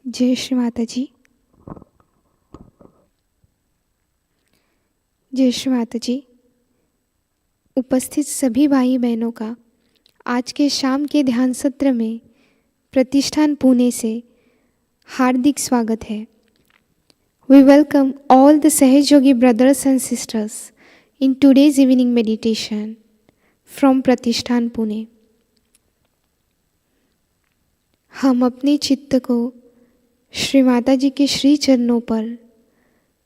जय श्री माताजी। जय श्री माताजी। उपस्थित सभी भाई बहनों का आज के शाम के ध्यान सत्र में प्रतिष्ठान पुणे से हार्दिक स्वागत है। We welcome all the Sahajayogi brothers and sisters in today's evening meditation from Pratishthan Pune। हम अपने चित्त को श्री माताजी के श्री चरणों पर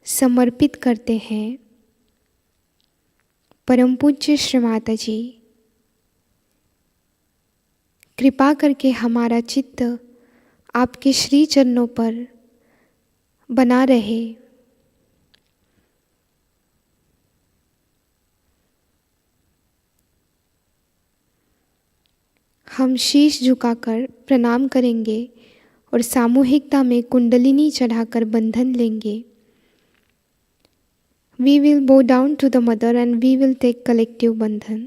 समर्पित करते हैं। परम पूज्य श्री माताजी, कृपा करके हमारा चित्त आपके श्री चरणों पर बना रहे। हम शीश झुकाकर प्रणाम करेंगे और सामूहिकता में कुंडलिनी चढ़ाकर बंधन लेंगे। We will bow down to the mother and we will take collective bandhan.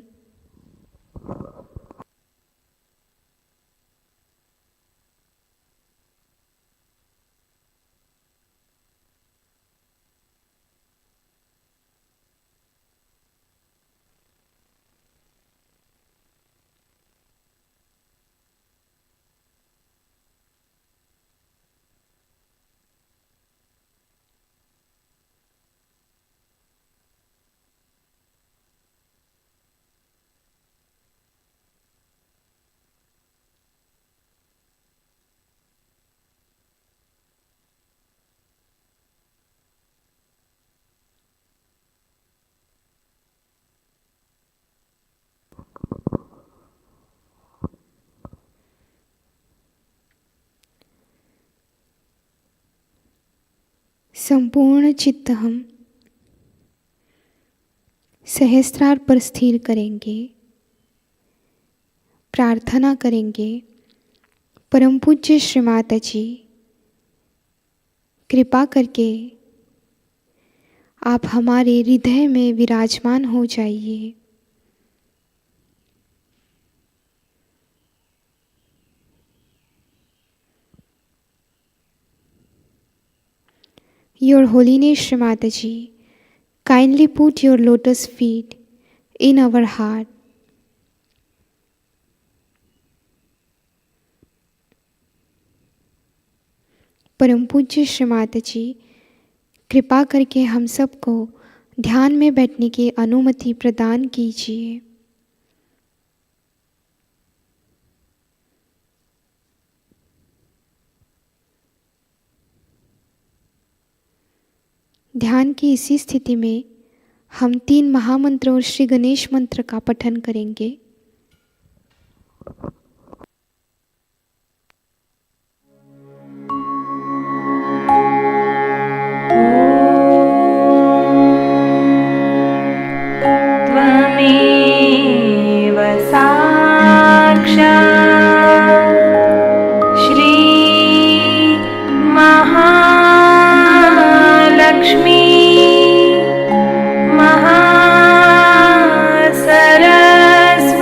संपूर्ण चित्त हम सहस्त्रार पर स्थिर करेंगे। प्रार्थना करेंगे, परम पूज्य श्री माताजी, कृपा करके आप हमारे हृदय में विराजमान हो जाइए। Your Holiness Shri Mataji, kindly put your lotus feet in our heart. परम पूज्य श्री माताजी, कृपा करके हम सबको ध्यान में बैठने की अनुमति प्रदान कीजिए। ध्यान की इसी स्थिति में हम 3 महामंत्र और श्री गणेश मंत्र का पठन करेंगे। त्वमेव साक्षात् श्री महालक्ष्मी महासरस्वती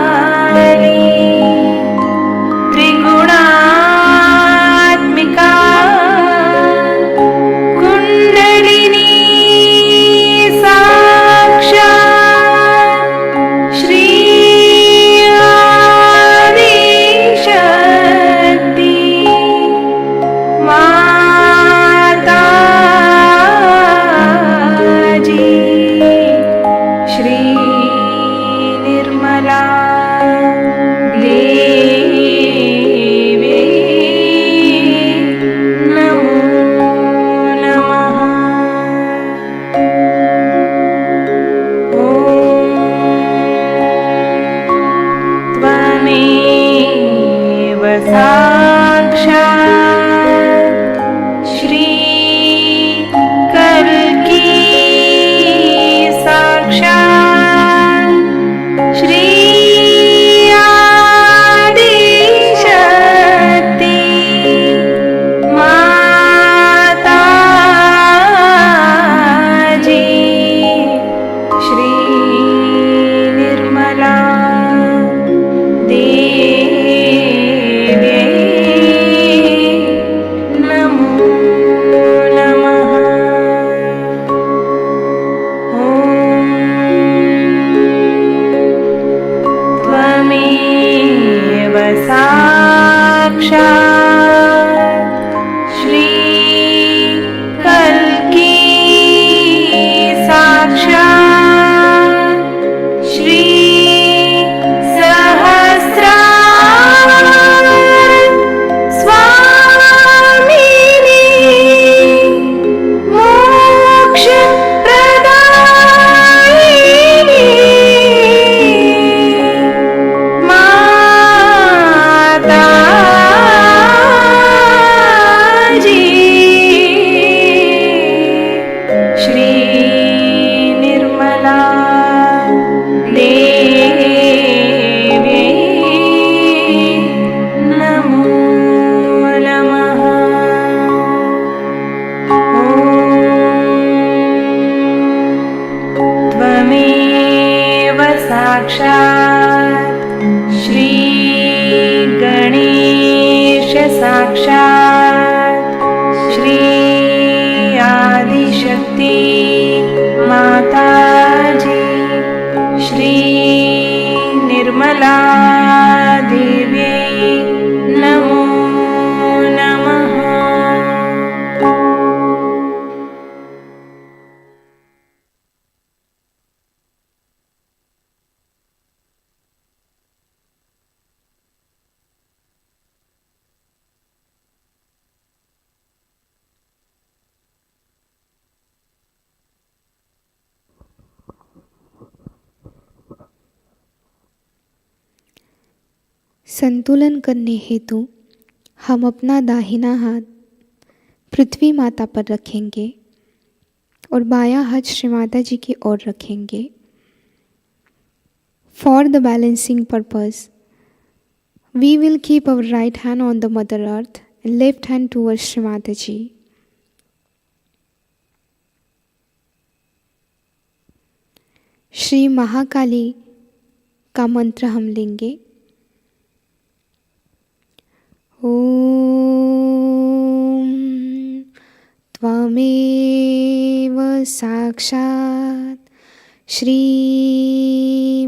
महाकाली त्रिगुणात्मिका कुंडलिनी साक्षात् श्री आदिशक्ति माताजी श्री निर्मला देवी नमो नमः। ॐ त्वमेव साक्षात् श्री कल्की साक्षात् श्री आदिशक्ति माताजी श्री निर्मला देवी नमो नमः। ॐ त्वमेव साक्षात् श्री कल्की साक्षात् श्री सहस्रार स्वामिनी मोक्ष प्रदायिनी साक्षात् श्री गणेश साक्षात् श्री आदिशक्ति माताजी श्री निर्मला देवी नमो नमः। संतुलन करने हेतु हम अपना दाहिना हाथ पृथ्वी माता पर रखेंगे और बायां हाथ श्री माता जी की ओर रखेंगे। For the balancing purpose we will keep our right hand on the mother earth and left hand towards Shri Mata ji. Shri Mahakali का मंत्र हम लेंगे। ॐ त्वमेव साक्षात् श्री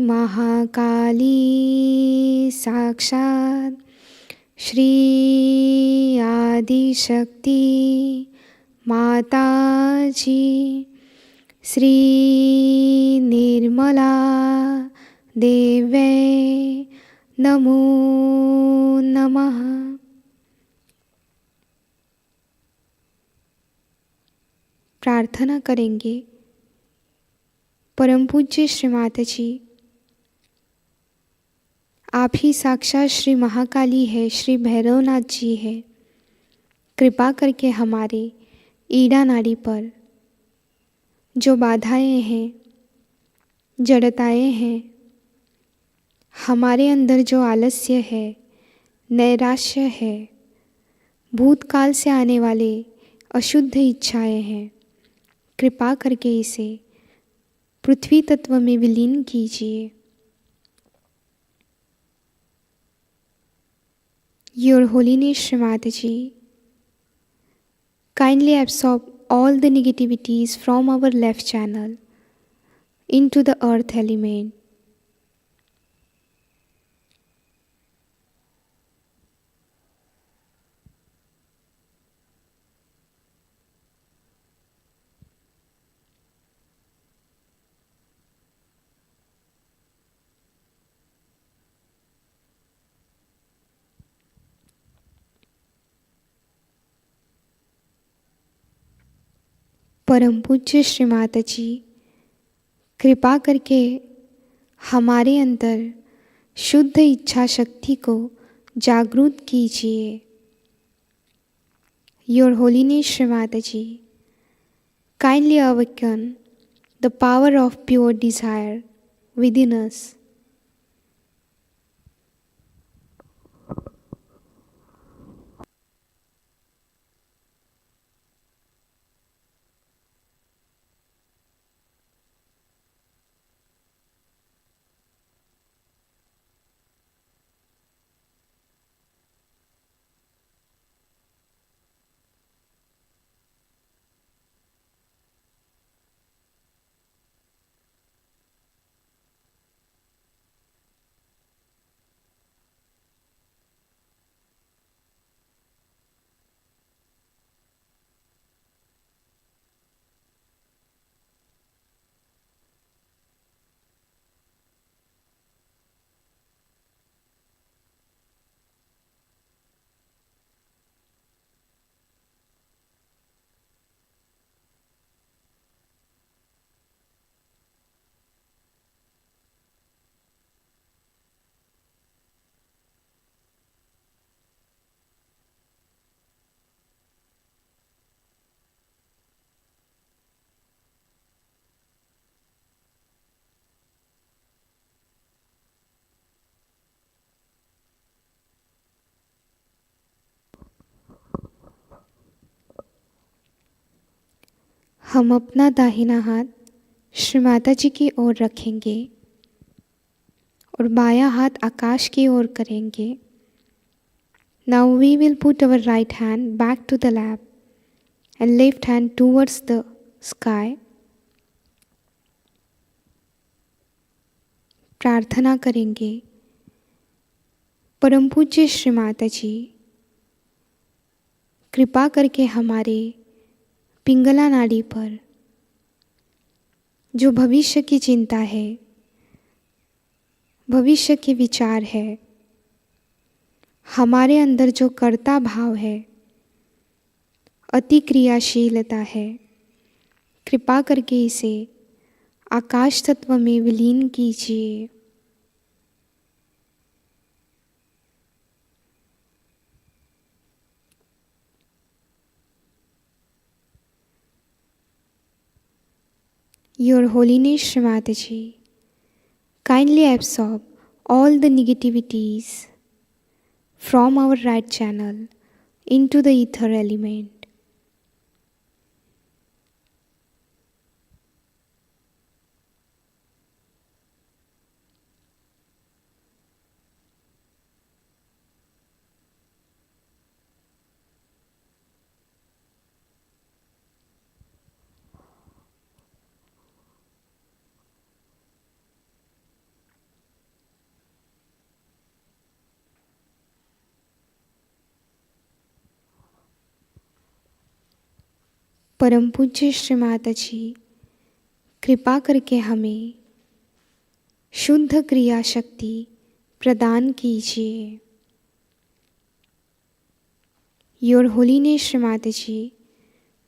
महाकाली साक्षात् श्री आदिशक्ति माताजी श्री निर्मला देवे नमो नमः। प्रार्थना करेंगे। परम पूज्य श्री माता जी, आप ही साक्षात श्री महाकाली है, श्री भैरवनाथ जी है। कृपा करके हमारे ईड़ा नाड़ी पर जो बाधाएं हैं, जड़ताएं हैं, हमारे अंदर जो आलस्य है, नैराश्य है, भूतकाल से आने वाले अशुद्ध इच्छाएं हैं, कृपा करके इसे पृथ्वी तत्व में विलीन कीजिए। Your holiness Shri Mata ji, kindly absorb all the negativities from our left channel into the earth element. परम पूज्य श्री माता जी, कृपा करके हमारे अंदर शुद्ध इच्छा शक्ति को जागृत कीजिए। Your holiness Shri Mata ji, kindly awaken the power of pure desire within us. हम अपना दाहिना हाथ श्री माता जी की ओर रखेंगे और बायां हाथ आकाश की ओर करेंगे। Now we will put our right hand back to the lap and left hand towards the sky. प्रार्थना करेंगे, परम पूज्य श्री माता जी, कृपा करके हमारे पिंगला नाड़ी पर जो भविष्य की चिंता है, भविष्य के विचार है, हमारे अंदर जो कर्ता भाव है, अति क्रियाशीलता है, कृपा करके इसे आकाश तत्व में विलीन कीजिए। Your Holiness Shri Mataji, kindly absorb all the negativities from our right channel into the ether element. परम पूज्य श्री माता जी, कृपा करके हमें शुद्ध क्रिया शक्ति प्रदान कीजिए। Your Holiness Shri Mataji,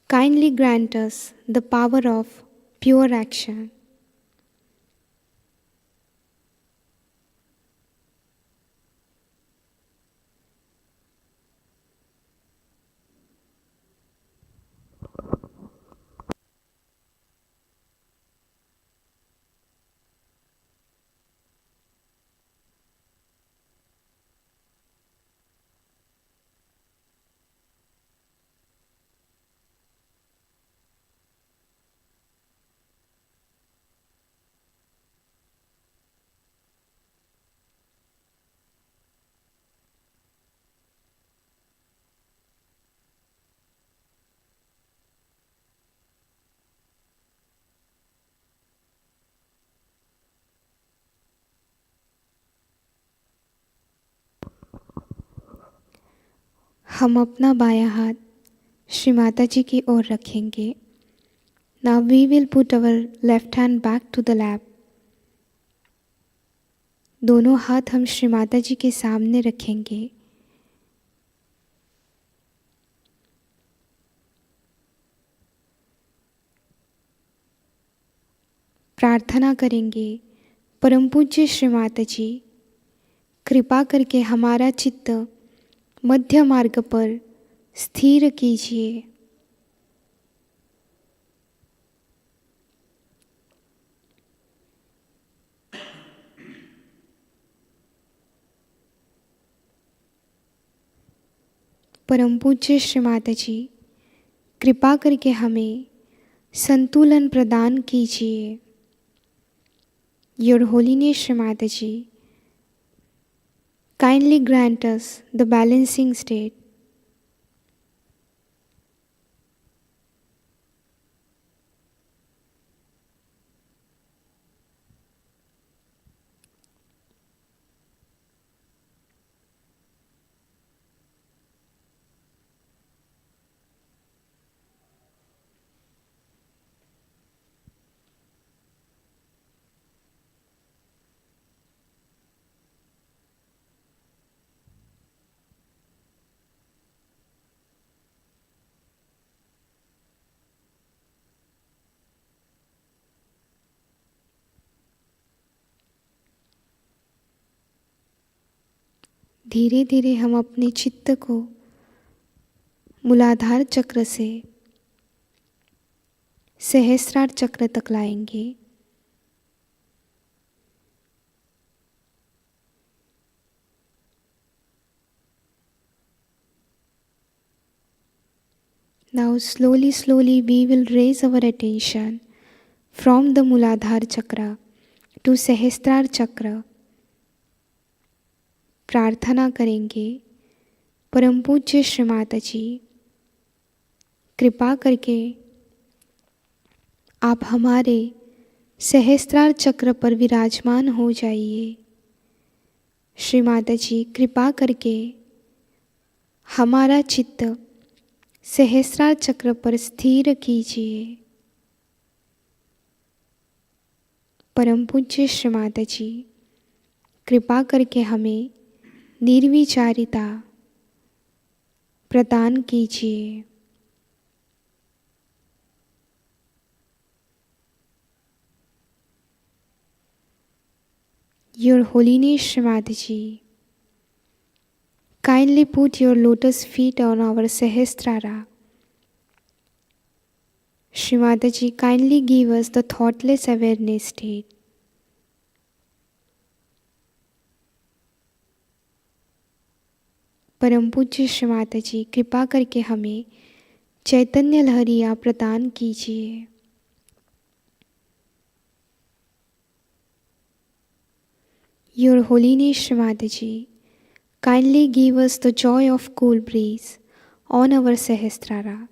kindly grant us the power of pure action. हम अपना बायां हाथ श्री माता जी की ओर रखेंगे। Now we will put our left hand back to the lap. दोनों हाथ हम श्री माता जी के सामने रखेंगे। प्रार्थना करेंगे, परम पूज्य श्री माता जी, कृपा करके हमारा चित्त मध्य मार्ग पर स्थिर कीजिए। परम पूज्य श्री माता जी, कृपा करके हमें संतुलन प्रदान कीजिए। Your Holiness Shri Mataji, kindly grant us the balancing state. धीरे धीरे हम अपने चित्त को मूलाधार चक्र से सहस्रार चक्र तक लाएंगे। Now slowly we will raise our attention from the Muladhara chakra to Sahasrar chakra प्रार्थना करेंगे। परम पूज्य श्री माताजी, कृपा करके आप हमारे सहस्त्रार चक्र पर विराजमान हो जाइए। श्री माताजी, कृपा करके हमारा चित्त सहस्त्रार चक्र पर स्थिर कीजिए। परम पूज्य श्री माताजी, कृपा करके हमें निर्विचारिता प्रदान कीजिए। Your Holiness Shri Mataji, kindly put your lotus feet on our Sahasrara. Shri Mataji, kindly give us the thoughtless awareness state. परम पूज्य श्री माताजी, कृपा करके हमें चैतन्य लहरियाँ प्रदान कीजिए। Your Holiness Shri Mataji, kindly give us the joy of cool breeze on our Sahasrara.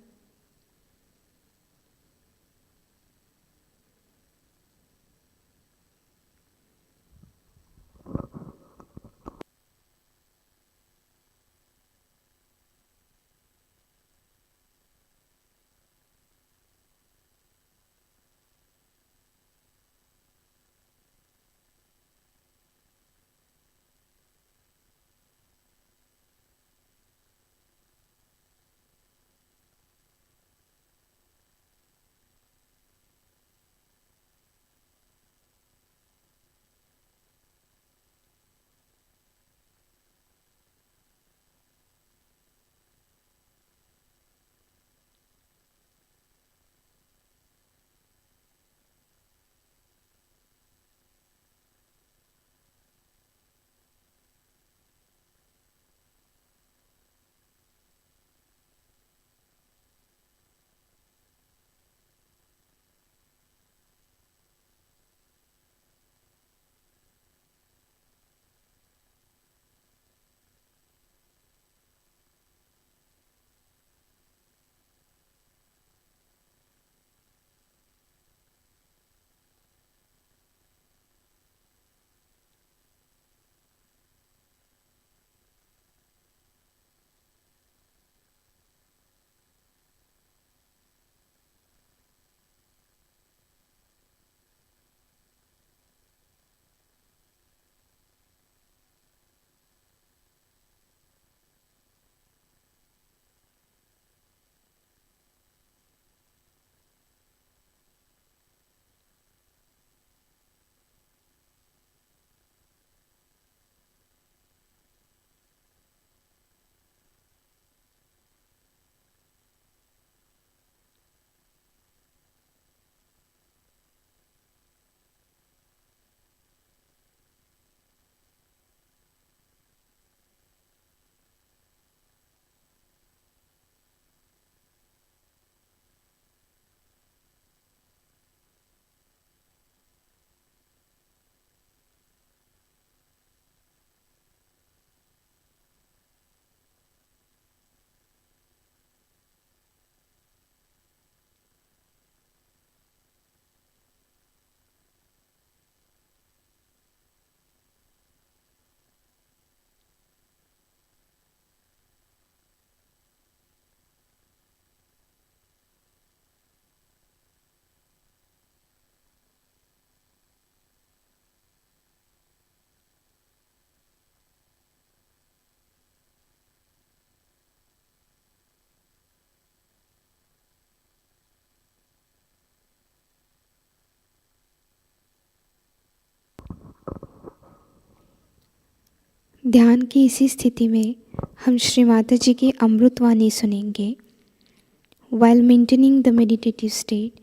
ध्यान की इसी स्थिति में हम श्री माता जी की अमृतवाणी सुनेंगे। While maintaining the meditative state,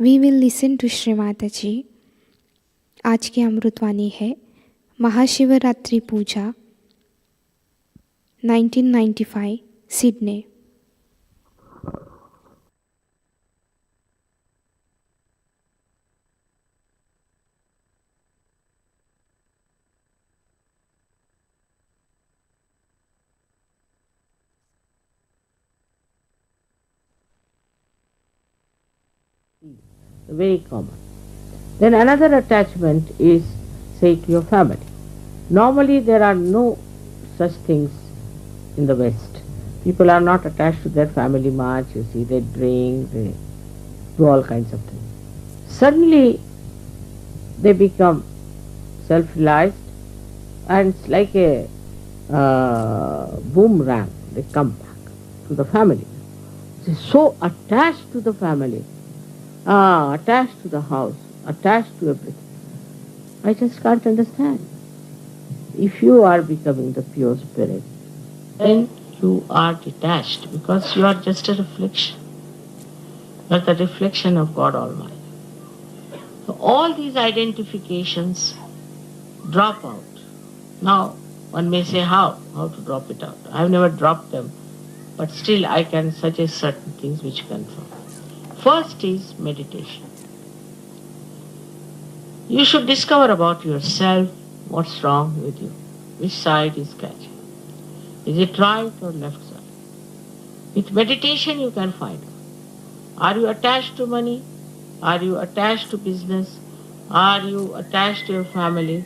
we will listen to Shri Mata जी। आज की अमृतवाणी है महाशिवरात्रि पूजा 1995 Sydney. Very common. Then another attachment is, say, to your family. Normally there are no such things in the West. People are not attached to their family much, you see, they drink, they do all kinds of things. Suddenly they become self-realized and it's like a boomerang, they come back to the family. They're so attached to the family, attached to the house, attached to everything. I just can't understand. If you are becoming the pure spirit, then you are detached because you are just a reflection. You are the reflection of God Almighty. So all these identifications drop out. Now, one may say how to drop it out. I have never dropped them, but still I can suggest certain things which confirm. First is meditation. You should discover about yourself what's wrong with you, which side is catching. Is it right or left side? With meditation you can find out. Are you attached to money? Are you attached to business? Are you attached to your family?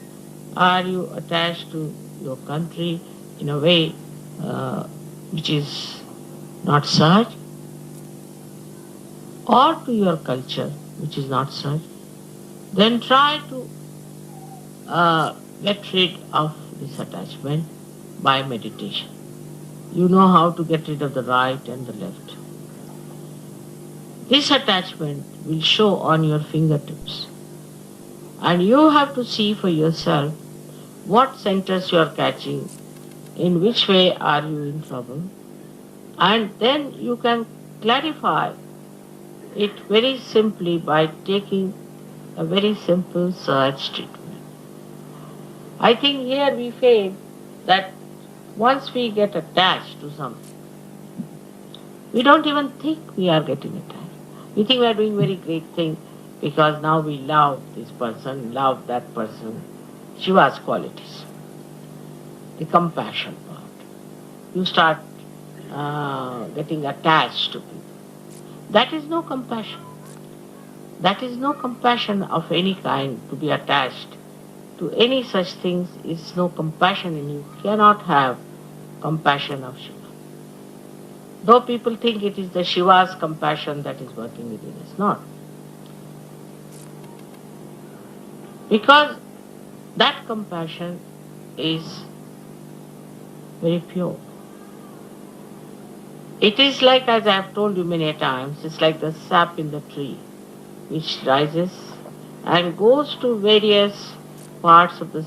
Are you attached to your country in a way which is not such? Or to your culture which is not such? Then try to get rid of this attachment by meditation. You know how to get rid of the right and the left. This attachment will show on your fingertips. And you have to see for yourself what centers you are catching, in which way are you in trouble, and then you can clarify it very simply by taking a very simple search treatment. I think here we fail that once we get attached to something, we don't even think we are getting attached. We think we are doing very great thing because now we love this person, love that person. Shiva's qualities. The compassion part. You start getting attached to people. That is no compassion. That is no compassion of any kind. To be attached to any such things is no compassion, and you cannot have compassion of Shiva. Though people think it is the Shiva's compassion that is working within us, not. Because that compassion is very pure. It is like, as I have told you many times, it's like the sap in the tree which rises and goes to various parts of the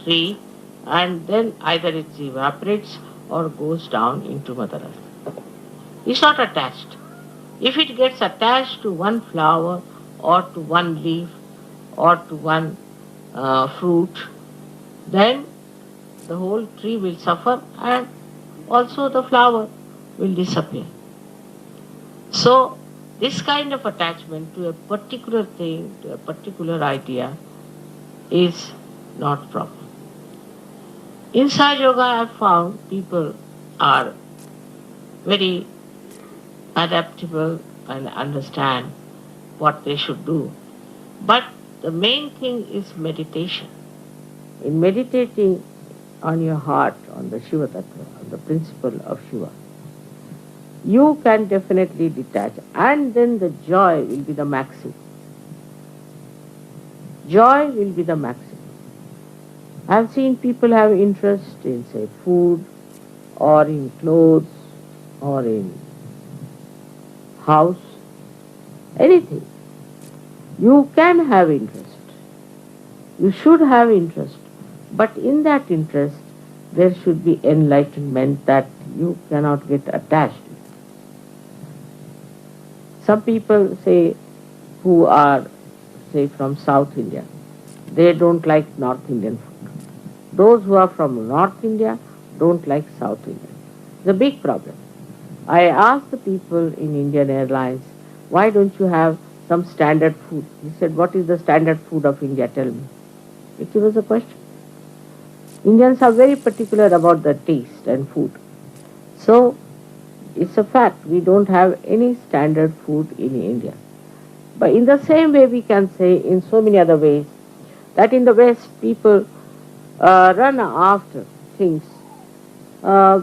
tree and then either it evaporates or goes down into Mother Earth. It's not attached. If it gets attached to one flower or to one leaf or to one fruit, then the whole tree will suffer and also the flower will disappear. So this kind of attachment to a particular thing, to a particular idea is not proper. In Sahajayoga I have found people are very adaptable and understand what they should do. But the main thing is meditation. In meditating on your heart, on the Shiva Tattva, on the principle of Shiva, you can definitely detach, and then the joy will be the maximum. Joy will be the maximum. I have seen people have interest in, say, food, or in clothes, or in house, anything. You can have interest. You should have interest. But in that interest, there should be enlightenment that you cannot get attached to. Some people say, who are, say, from South India, they don't like North Indian food. Those who are from North India don't like South India. It's a big problem. I asked the people in Indian Airlines, why don't you have some standard food? He said, what is the standard food of India? Tell me. It was a question. Indians are very particular about the taste and food. So, it's a fact, we don't have any standard food in India. But in the same way, we can say in so many other ways that in the West, people run after things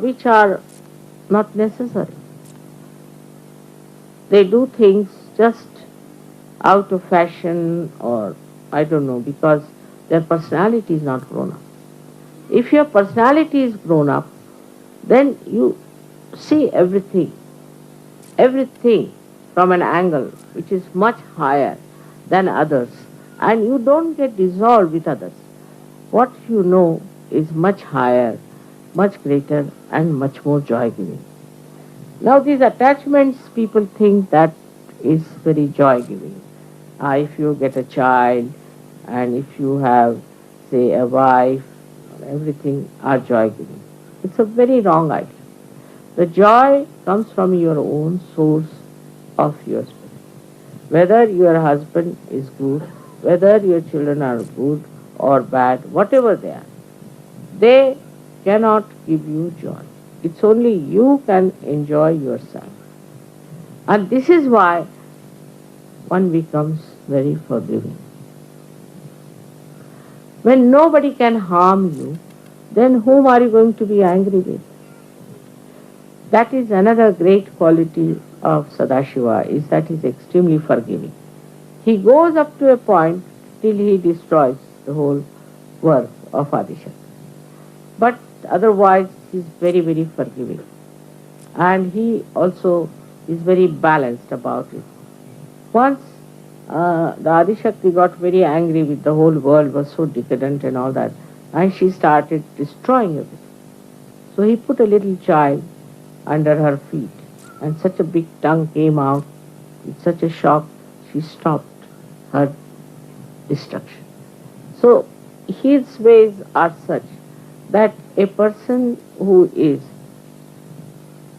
which are not necessary. They do things just out of fashion, or I don't know, because their personality is not grown up. If your personality is grown up, then you see everything from an angle which is much higher than others, and you don't get dissolved with others. What you know is much higher, much greater, and much more joy giving. Now, these attachments, people think that is very joy giving. If you get a child, and if you have, say, a wife, everything are joy giving. It's a very wrong idea. The joy comes from your own source of your spirit. Whether your husband is good, whether your children are good or bad, whatever they cannot give you joy. It's only you can enjoy yourself. And this is why one becomes very forgiving. When nobody can harm you, then whom are you going to be angry with? That is another great quality of Sadashiva, is that he is extremely forgiving. He goes up to a point till he destroys the whole work of Adishakti. But otherwise he is very, very forgiving. And he also is very balanced about it. Once the Adishakti got very angry with the whole world, was so decadent and all that, and she started destroying everything. So he put a little child under her feet, and such a big tongue came out with such a shock, she stopped her destruction. So his ways are such that a person who is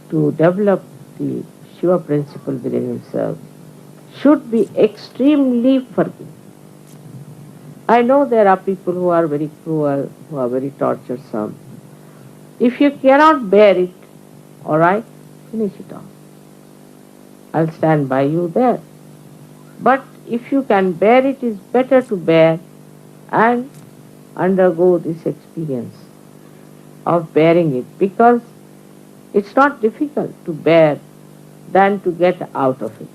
to develop the Shiva principle within himself should be extremely forgiving. I know there are people who are very cruel, who are very torturesome. If you cannot bear it, all right, finish it off. I'll stand by you there. But if you can bear it, it's better to bear and undergo this experience of bearing it, because it's not difficult to bear than to get out of it.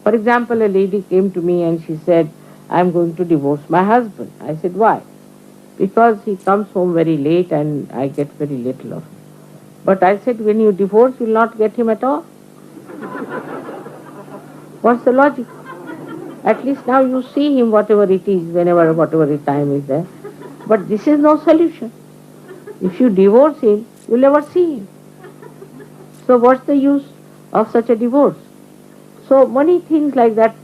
For example, a lady came to me and she said, I'm going to divorce my husband. I said, why? Because he comes home very late and I get very little of him. But I said, when you divorce, you will not get him at all. What's the logic? At least now you see him, whatever it is, whatever the time is there. But this is no solution. If you divorce him, you will never see him. So what's the use of such a divorce? So many things like that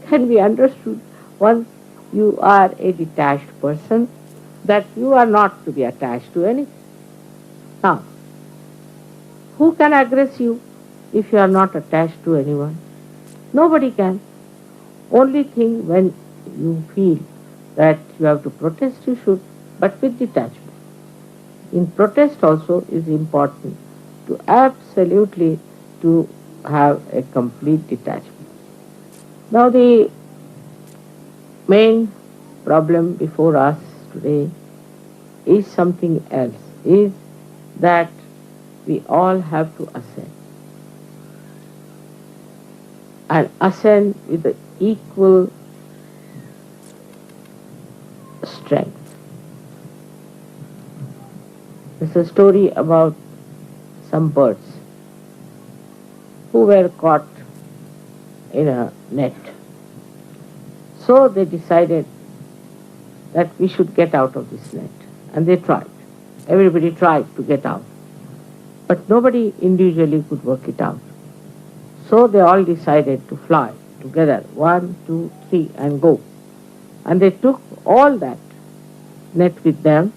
can be understood once you are a detached person, that you are not to be attached to anything. Now, who can aggress you if you are not attached to anyone? Nobody can. Only thing, when you feel that you have to protest, you should, but with detachment. In protest also is important to absolutely to have a complete detachment. Now the main problem before us today is something else, is that we all have to ascend. And ascend with the equal strength. There's a story about some birds who were caught in a net. So they decided that we should get out of this net. And they tried. Everybody tried to get out. But nobody individually could work it out. So they all decided to fly together, 1, 2, 3, and go. And they took all that net with them,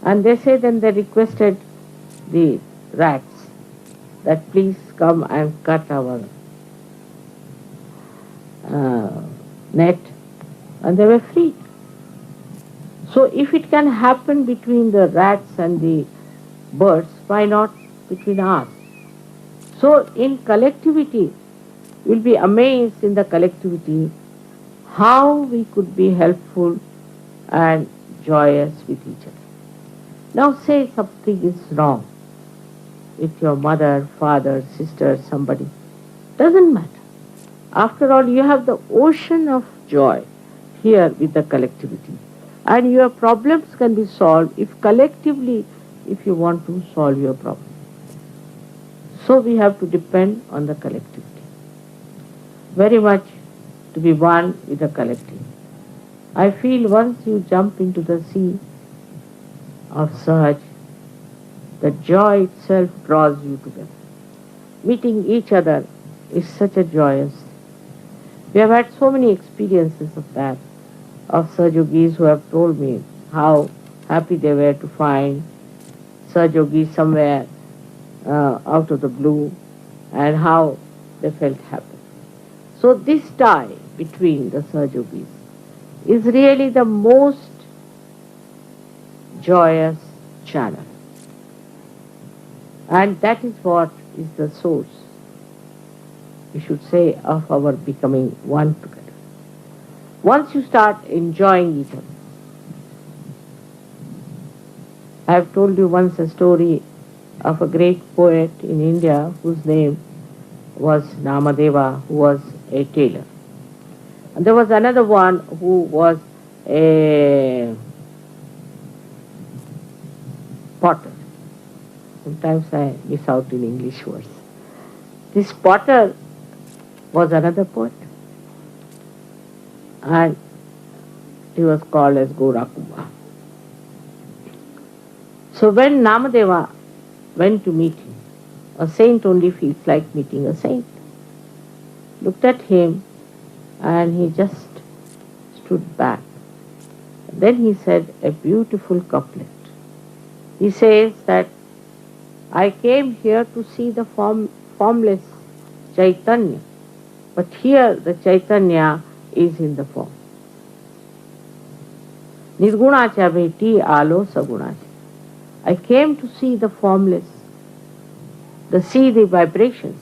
and they said, then they requested the rats that please come and cut our net, and they were freed. So if it can happen between the rats and the birds, why not between us? So in collectivity, you'll be amazed in the collectivity how we could be helpful and joyous with each other. Now say something is wrong with your mother, father, sister, somebody. Doesn't matter. After all, you have the ocean of joy here with the collectivity. And your problems can be solved if collectively, if you want to solve your problem. So we have to depend on the collectivity. Very much to be one with the collective. I feel once you jump into the sea of Sahaja, the joy itself draws you together. Meeting each other is such a joyous. We have had so many experiences of that, of Sahajogis who have told me how happy they were to find Sahajogis somewhere out of the blue and how they felt happy. So this tie between the Sahajogis is really the most joyous channel. And that is what is the source, we should say, of our becoming one together. Once you start enjoying each other. I have told you once a story of a great poet in India whose name was Namadeva, who was a tailor. And there was another one who was a potter. Sometimes I miss out in English words. This potter was another poet. And he was called as Gorakuba. So when Namadeva went to meet him, a saint only feels like meeting a saint, looked at him and he just stood back. Then he said a beautiful couplet. He says that I came here to see the formless Chaitanya, but here the Chaitanya is in the form. Nirgunacha bheti alo sagunacha. I came to see the formless, to see the vibrations.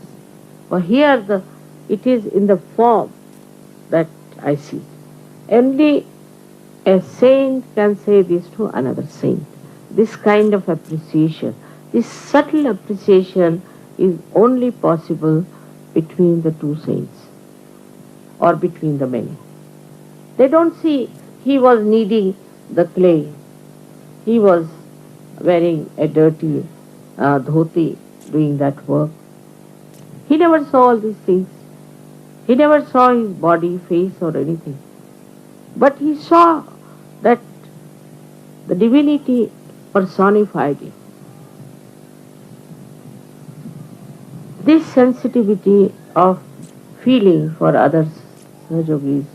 For here it is in the form that I see. Only a saint can say this to another saint. This kind of appreciation, this subtle appreciation is only possible between the two saints or between the many. They don't see he was kneading the clay. He was wearing a dirty dhoti doing that work. He never saw all these things. He never saw his body, face or anything. But he saw that the divinity personified him. This sensitivity of feeling for others, Sahajogis,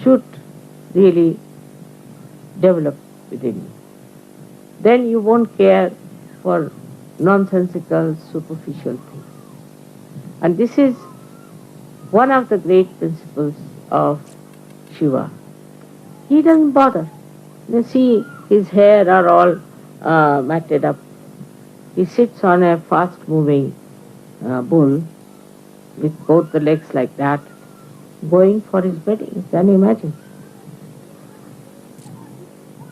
should really develop within you. Then you won't care for nonsensical, superficial things. And this is one of the great principles of Shiva. He doesn't bother. You see, his hair are all matted up. He sits on a fast-moving bull with both the legs like that, going for his wedding. Can you imagine?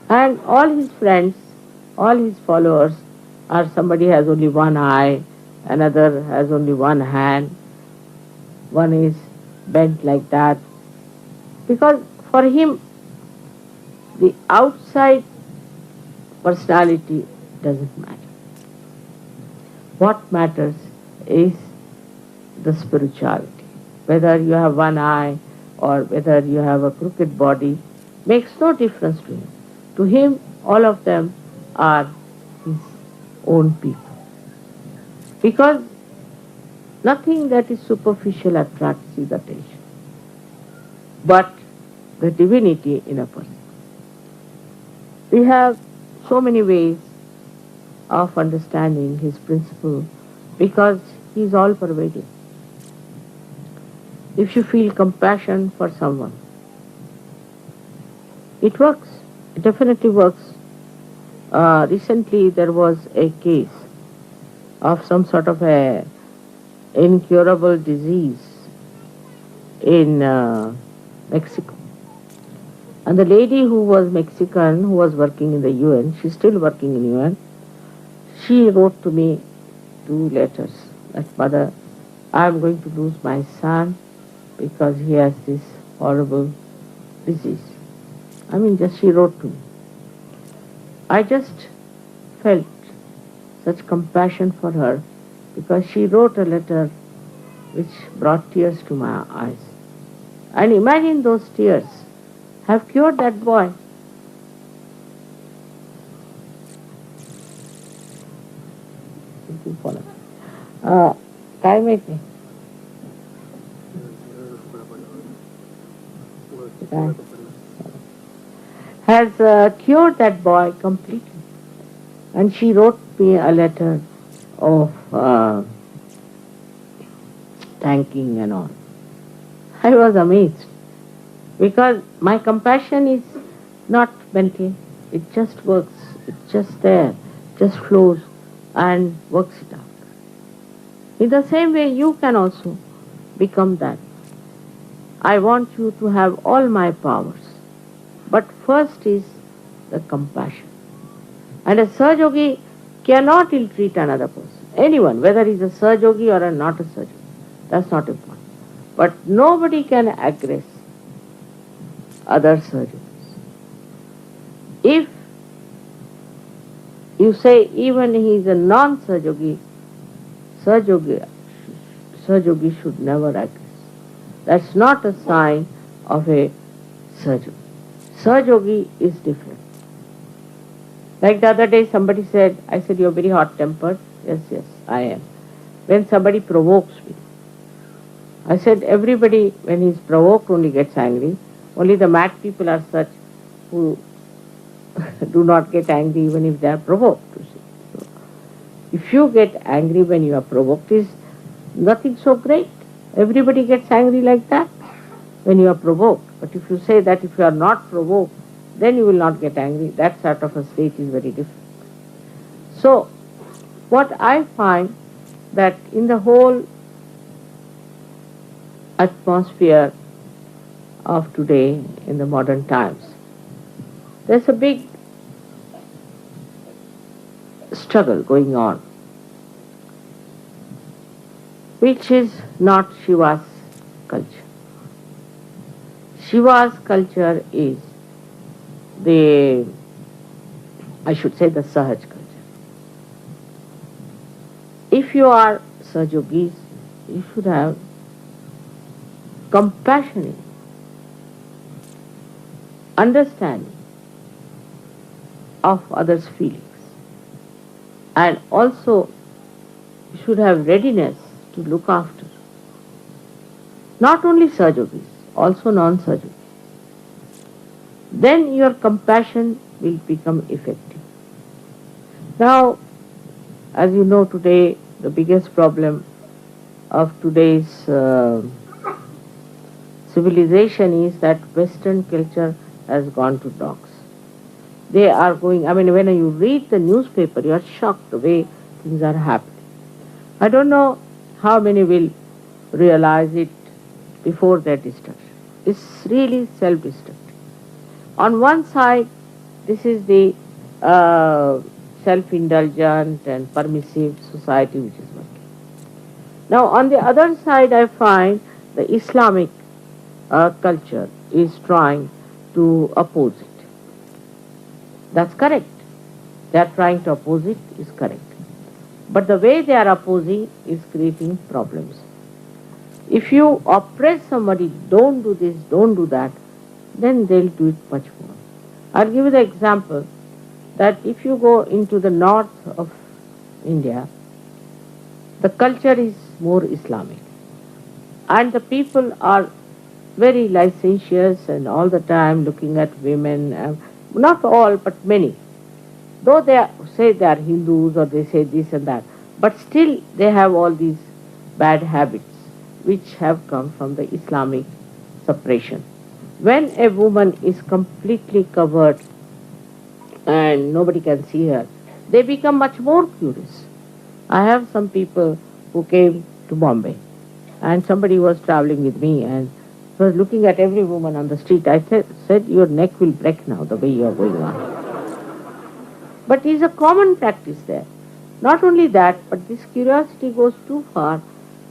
And all his friends, all his followers are somebody has only one eye, another has only one hand, one is bent like that. Because for him, the outside personality doesn't matter. What matters is the spirituality. Whether you have one eye or whether you have a crooked body makes no difference to him. To him, all of them are his own people. Because nothing that is superficial attracts his attention, but the divinity in a person. We have so many ways of understanding his principle because he is all pervading. If you feel compassion for someone, it works. It definitely works. Recently there was a case of some sort of a incurable disease in Mexico. And the lady who was Mexican, who was working in the UN, she's still working in UN, she wrote to me 2 letters that, Mother, I am going to lose my son because he has this horrible disease. I mean, just she wrote to me. I just felt such compassion for her because she wrote a letter which brought tears to my eyes. And imagine those tears have cured that boy. काय माहिती has cured that boy completely. And she wrote me a letter of thanking and all. I was amazed because my compassion is not mental. It just works. It's just there, just flows and works it out. In the same way, you can also become that. I want you to have all my powers. But first is the compassion. And a Sahaja cannot ill-treat another person. Anyone, whether he's a Sahaja or not a Sahaja. That's not important. But nobody can aggress other Sahajas. If you say even he is a non-Sahaja, Sahaja should never aggress. That's not a sign of a Sahaja. Sahaja is different. Like the other day somebody said, I said, you're very hot-tempered. Yes, I am. When somebody provokes me, I said, everybody when he's provoked only gets angry. Only the mad people are such who do not get angry even if they are provoked. You see. So, if you get angry when you are provoked, is nothing so great. Everybody gets angry like that when you are provoked. But if you say that if you are not provoked, then you will not get angry. That sort of a state is very different. So, what I find that in the whole atmosphere of today in the modern times, there's a big struggle going on, which is not Shiva's culture. Shiva's culture is the Sahaj culture. If you are Sahajogis, you should have compassionate understanding of others' feelings, and also you should have readiness to look after not only Sahajogis, also non-Sahajogis. Then your compassion will become effective. Now, as you know, today the biggest problem of today's civilization is that Western culture has gone to dogs. They are going, I mean, when you read the newspaper, you are shocked the way things are happening. I don't know how many will realize it before their destruction. It's really self-destructive. On one side, this is the self-indulgent and permissive society which is working. Now, on the other side, I find the Islamic culture is trying to oppose it. That's correct. They are trying to oppose it is correct. But the way they are opposing is creating problems. If you oppress somebody, don't do this, don't do that, then they'll do it much more. I'll give you the example that if you go into the north of India, the culture is more Islamic. And the people are very licentious and all the time looking at women, not all, but many. Though they say they are Hindus or they say this and that, but still they have all these bad habits which have come from the Islamic suppression. When a woman is completely covered and nobody can see her, they become much more curious. I have some people who came to Bombay and somebody was traveling with me and was looking at every woman on the street. I said, your neck will break now the way you are going on. But it's a common practice there. Not only that, but this curiosity goes too far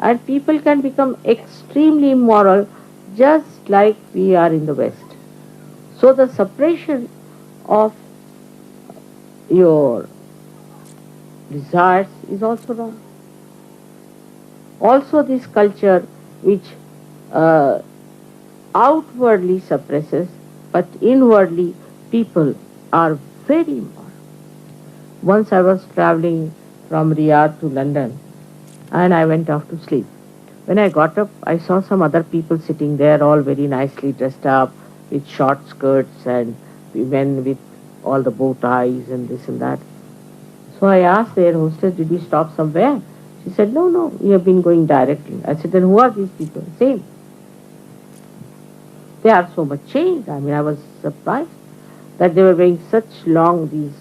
and people can become extremely immoral just like we are in the West. So the suppression of your desires is also wrong. Also this culture which outwardly suppresses, but inwardly people are very immoral. Once I was traveling from Riyadh to London and I went off to sleep. When I got up, I saw some other people sitting there all very nicely dressed up with short skirts and women with all the bow ties and this and that. So I asked their hostess, did you stop somewhere? She said, no, we have been going directly. I said, then who are these people? Same. They are so much changed. I mean, I was surprised that they were wearing such long, these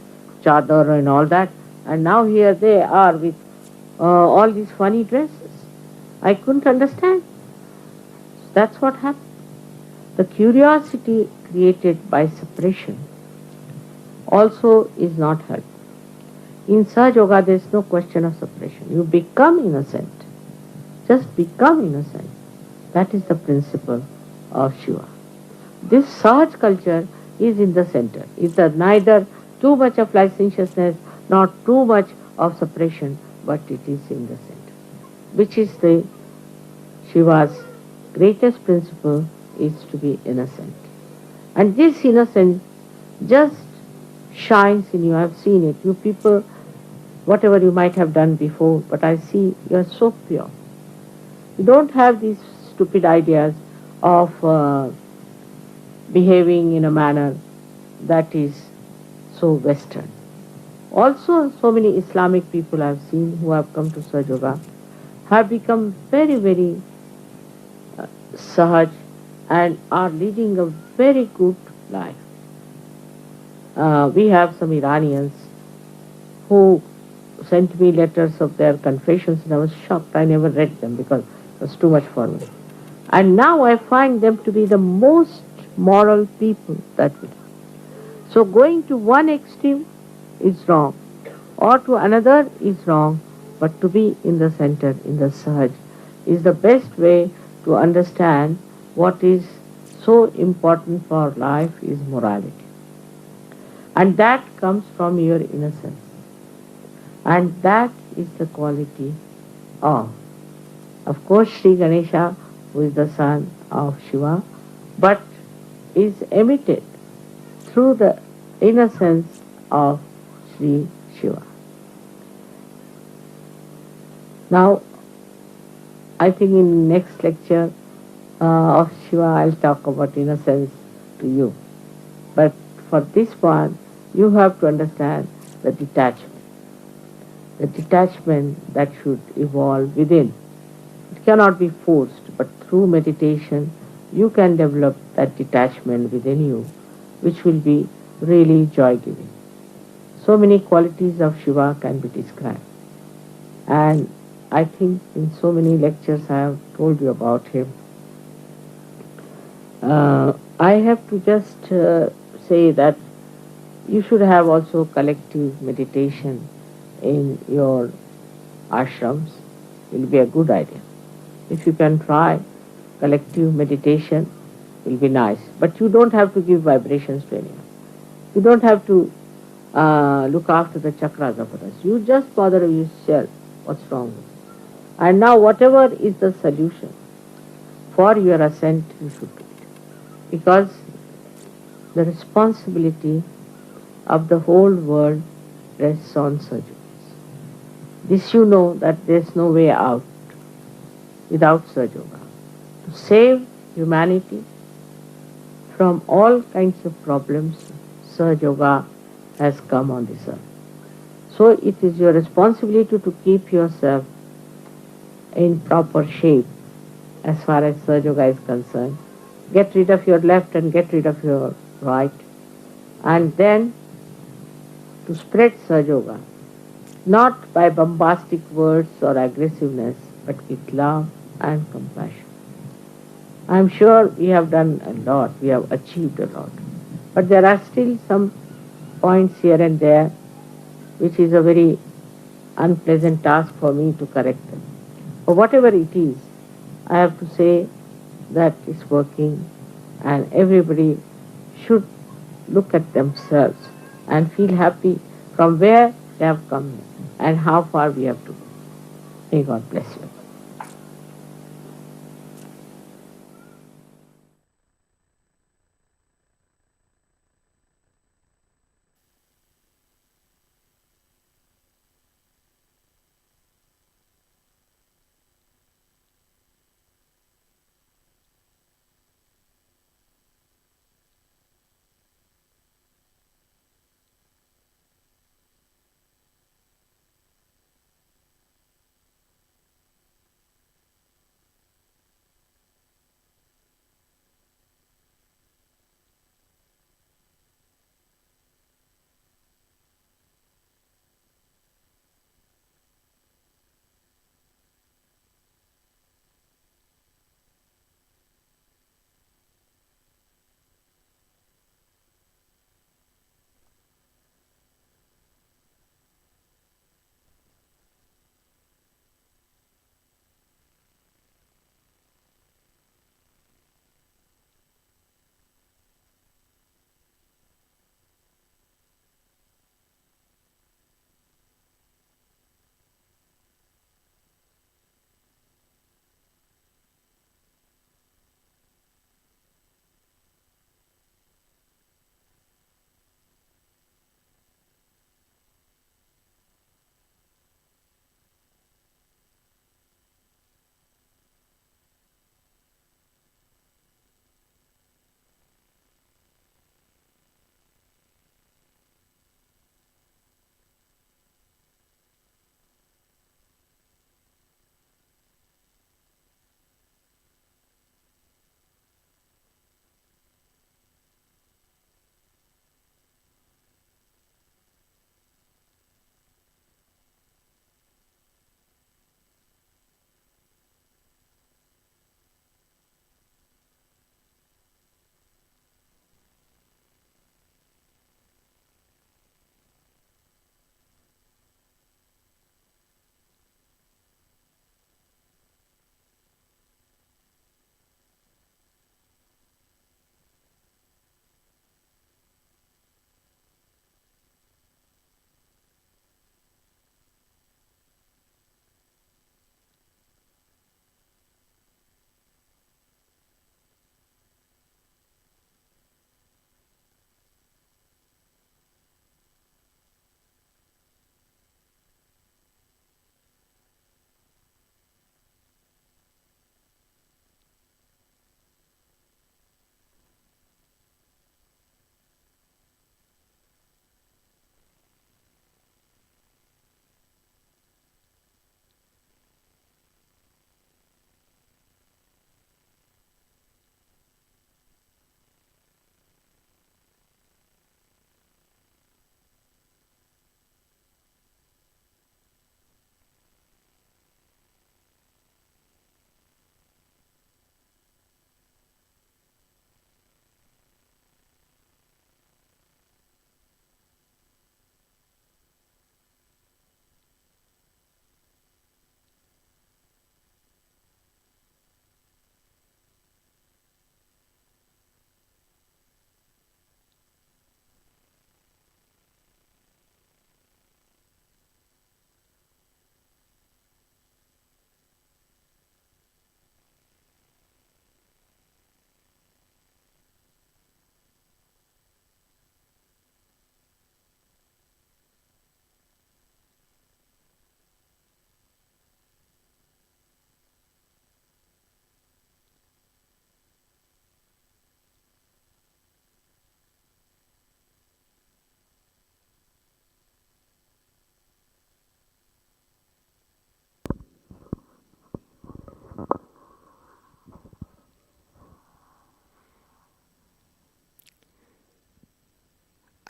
chadar and all that. And now here they are with all these funny dresses. I couldn't understand. That's what happened. The curiosity created by suppression also is not helpful. In Sahajayoga, there is no question of suppression. You become innocent. Just become innocent. That is the principle of Shiva. This Sahaj culture is in the center. It's neither too much of licentiousness, not too much of suppression, but it is in the center. Which is the Shiva's greatest principle is to be innocent. And this innocence just shines in you. I've seen it. You people, whatever you might have done before, but I see you are so pure. You don't have these stupid ideas of behaving in a manner that is so Western. Also, so many Islamic people I've seen who have come to Sahajayoga have become very, very Sahaj and are leading a very good life. We have some Iranians who sent me letters of their confessions and I was shocked. I never read them because it was too much for me. And now I find them to be the most moral people that we have. So going to one extreme is wrong or to another is wrong, but to be in the center, in the Sahaj, is the best way to understand what is so important for life is morality. And that comes from your innocence. And that is the quality of course, Shri Ganesha, who is the son of Shiva, but is emitted through the innocence of Shri Shiva. Now, I think in next lecture of Shiva, I'll talk about innocence to you. But for this one, you have to understand the detachment. The detachment that should evolve within. It cannot be forced, but through meditation, you can develop that detachment within you, which will be really joy-giving. So many qualities of Shiva can be described. And I think in so many lectures I have told you about him. I have to just say that you should have also collective meditation in your ashrams. It will be a good idea. If you can try collective meditation, it will be nice. But you don't have to give vibrations to anyone. You don't have to look after the chakras of others. You just bother yourself. What's wrong with you? And now whatever is the solution for your ascent, you should do it. Because the responsibility of the whole world rests on surgeons. This you know that there is no way out without Sahajayoga. To save humanity from all kinds of problems, Sahajayoga has come on this earth. So it is your responsibility to keep yourself in proper shape as far as Sahajayoga is concerned. Get rid of your left and get rid of your right. And then to spread Sahajayoga, not by bombastic words or aggressiveness, but with love and compassion. I'm sure we have done a lot, we have achieved a lot. But there are still some points here and there which is a very unpleasant task for me to correct them. But whatever it is, I have to say that it's working, and everybody should look at themselves and feel happy from where they have come and how far we have to go. May God bless you.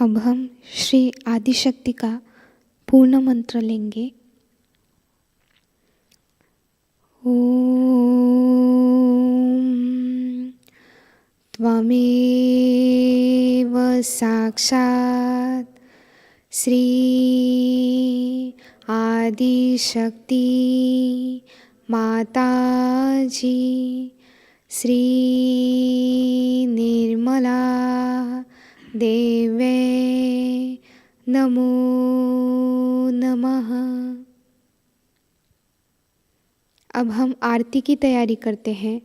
अब हम श्री आदिशक्ति का पूर्ण मंत्र लेंगे। ओम त्वमेव साक्षात् श्री आदिशक्ति माताजी श्री निर्मला देवे नमो नमः। अब हम आरती की तैयारी करते हैं।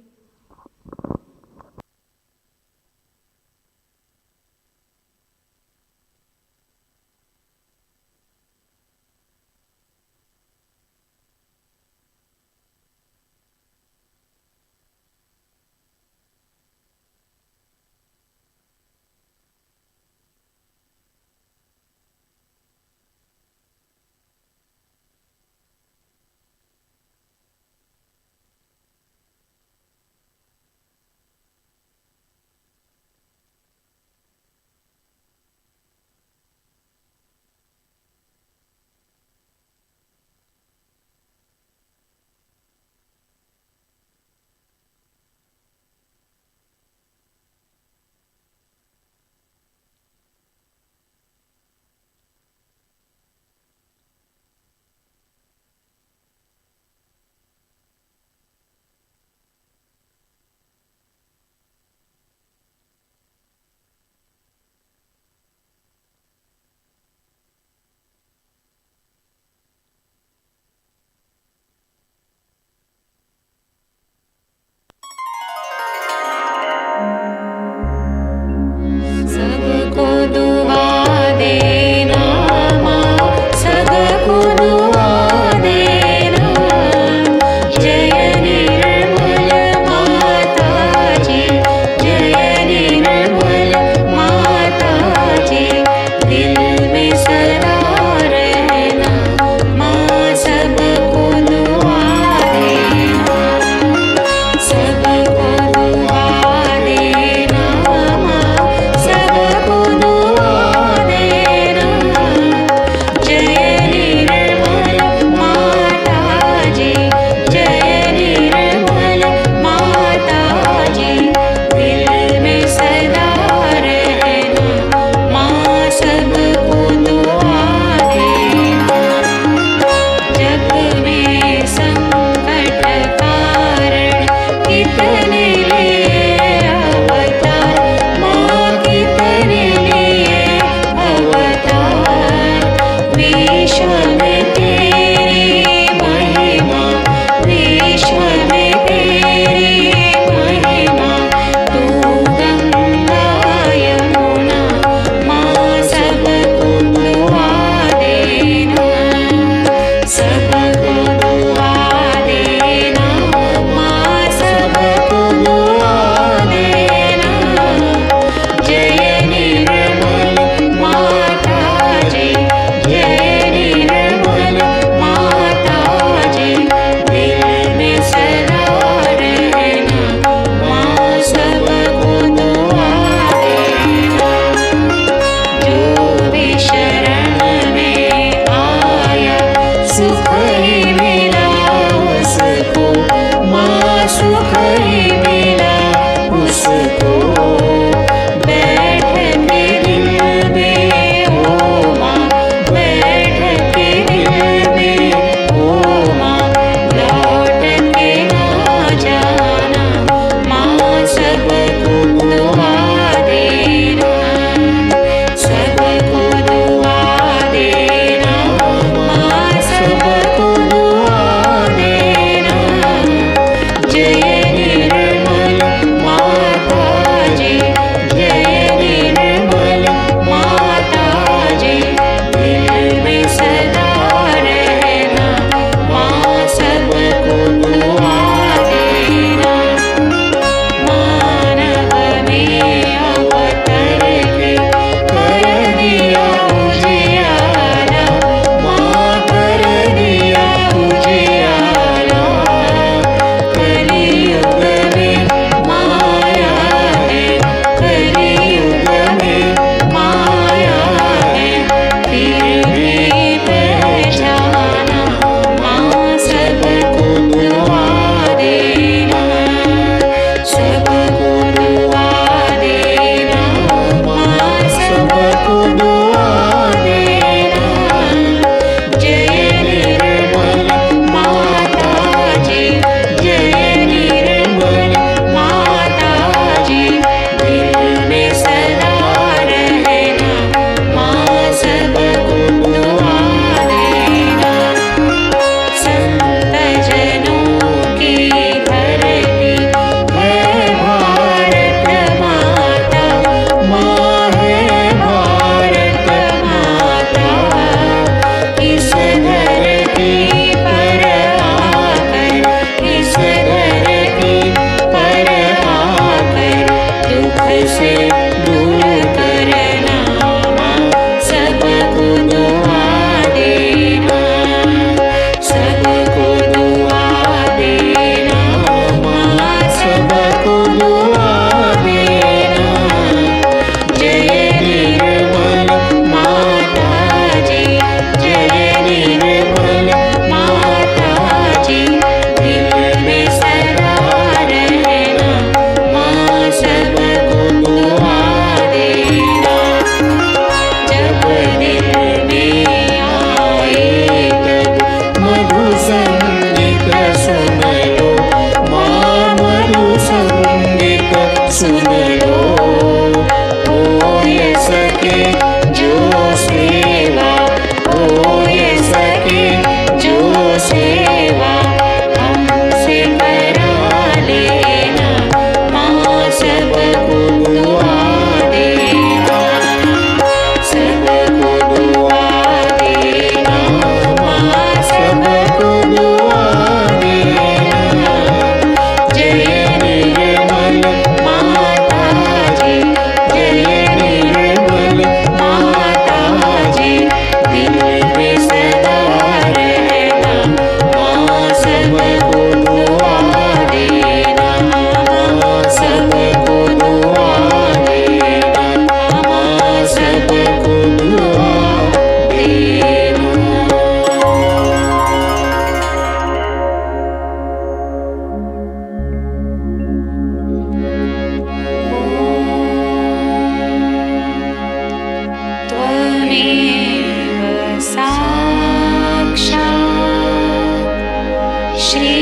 श्री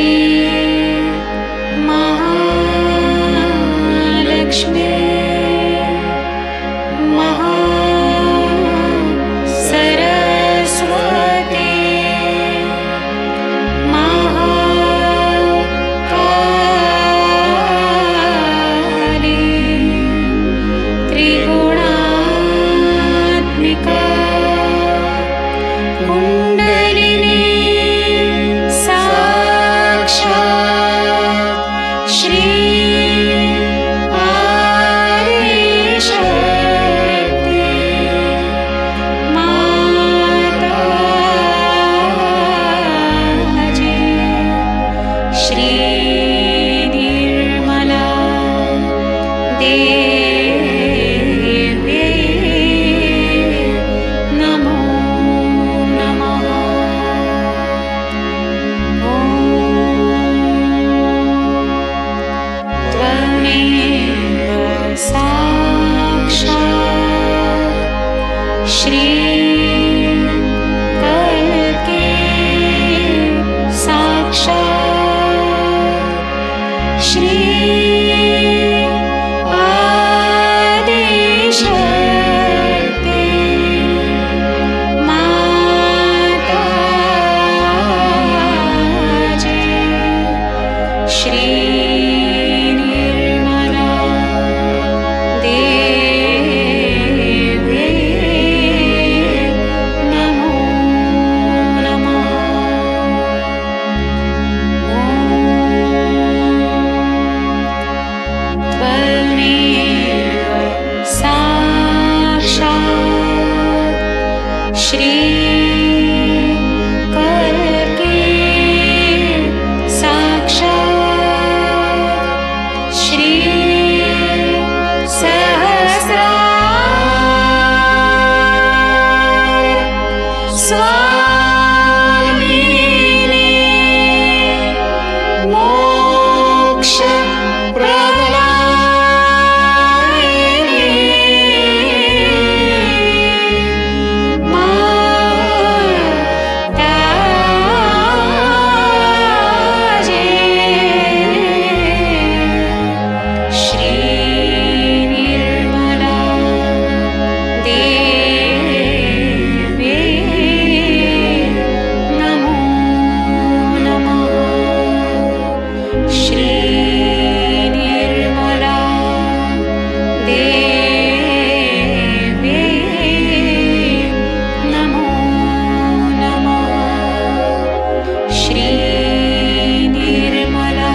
महालक्ष्मी महासरस्वती महाकाली त्रिगुणात्मिका कुण्डलिनी साक्षात् श्री आदिशक्ति माताजी श्री निर्मला देवी नमो नमः। त्वमेव साक्षात् श्री कल्के साक्षात् श्री आदिशक्ति माताजी श्री निर्मला देवी नमो नमः। त्वमेव साक्षात् श्री कल्के साक्षात् श्री सहस्रार स्वामिनी मोक्ष प्रदायिनी माताजी श्री निर्मला देवी नमो नमः। श्री निर्मला देवी नमो नमः। श्री निर्मला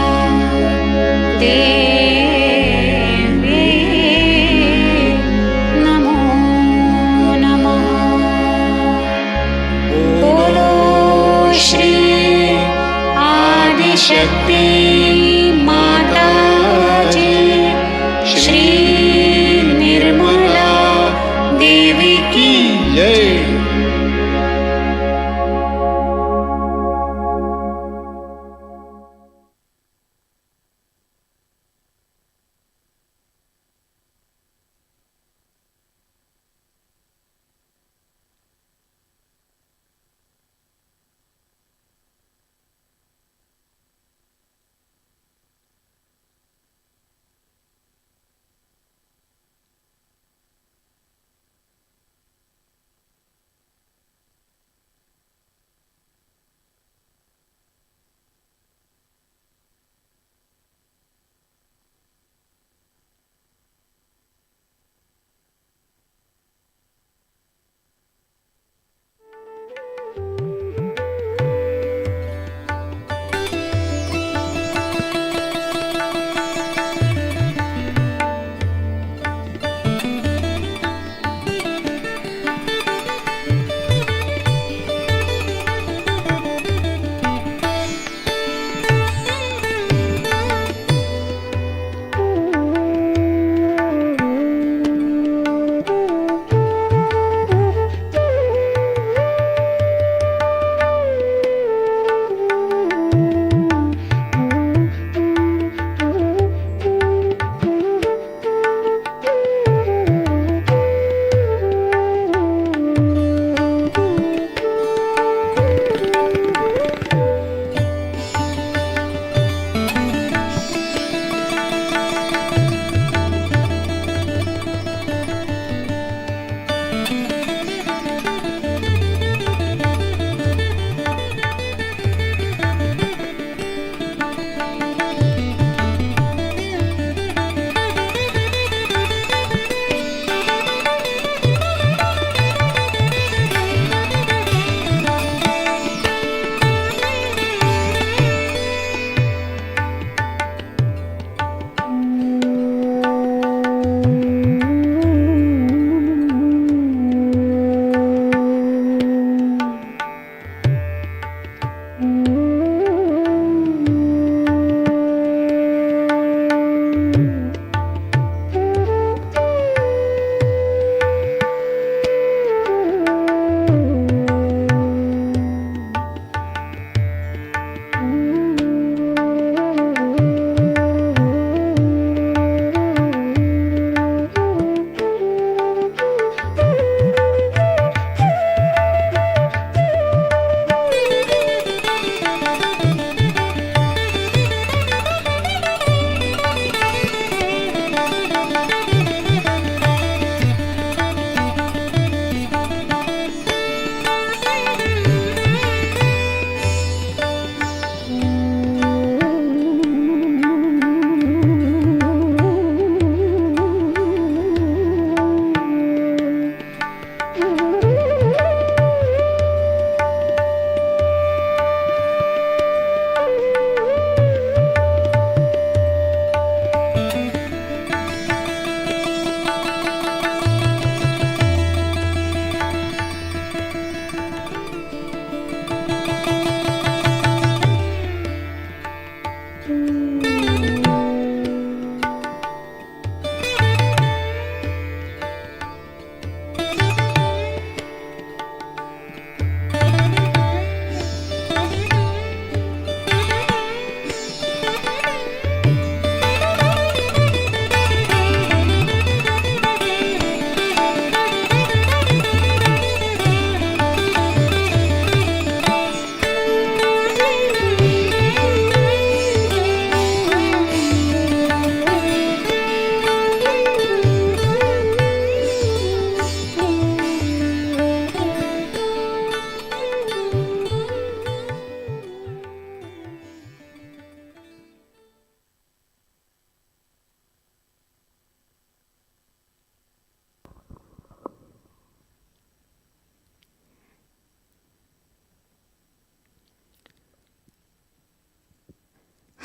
देवी नमो नमः। बोलो श्री आदिशक्ति माताजी श्री निर्मला देवी की जय।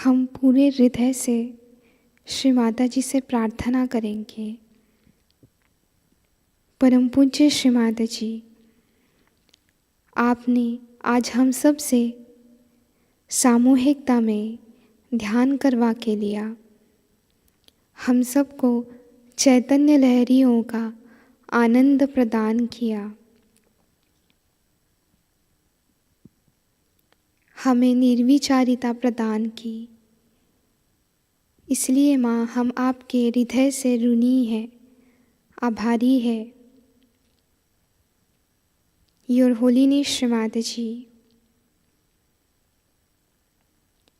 हम पूरे हृदय से श्री माताजी से प्रार्थना करेंगे। परम पूज्य श्री माताजी, आपने आज हम सब से सामूहिकता में ध्यान करवा के लिया। हम सबको चैतन्य लहरियों का आनंद प्रदान किया। हमें निर्विचारिता प्रदान की। इसलिए माँ, हम आपके हृदय से ऋणी हैं, आभारी है। योर होलीनेस श्री माताजी,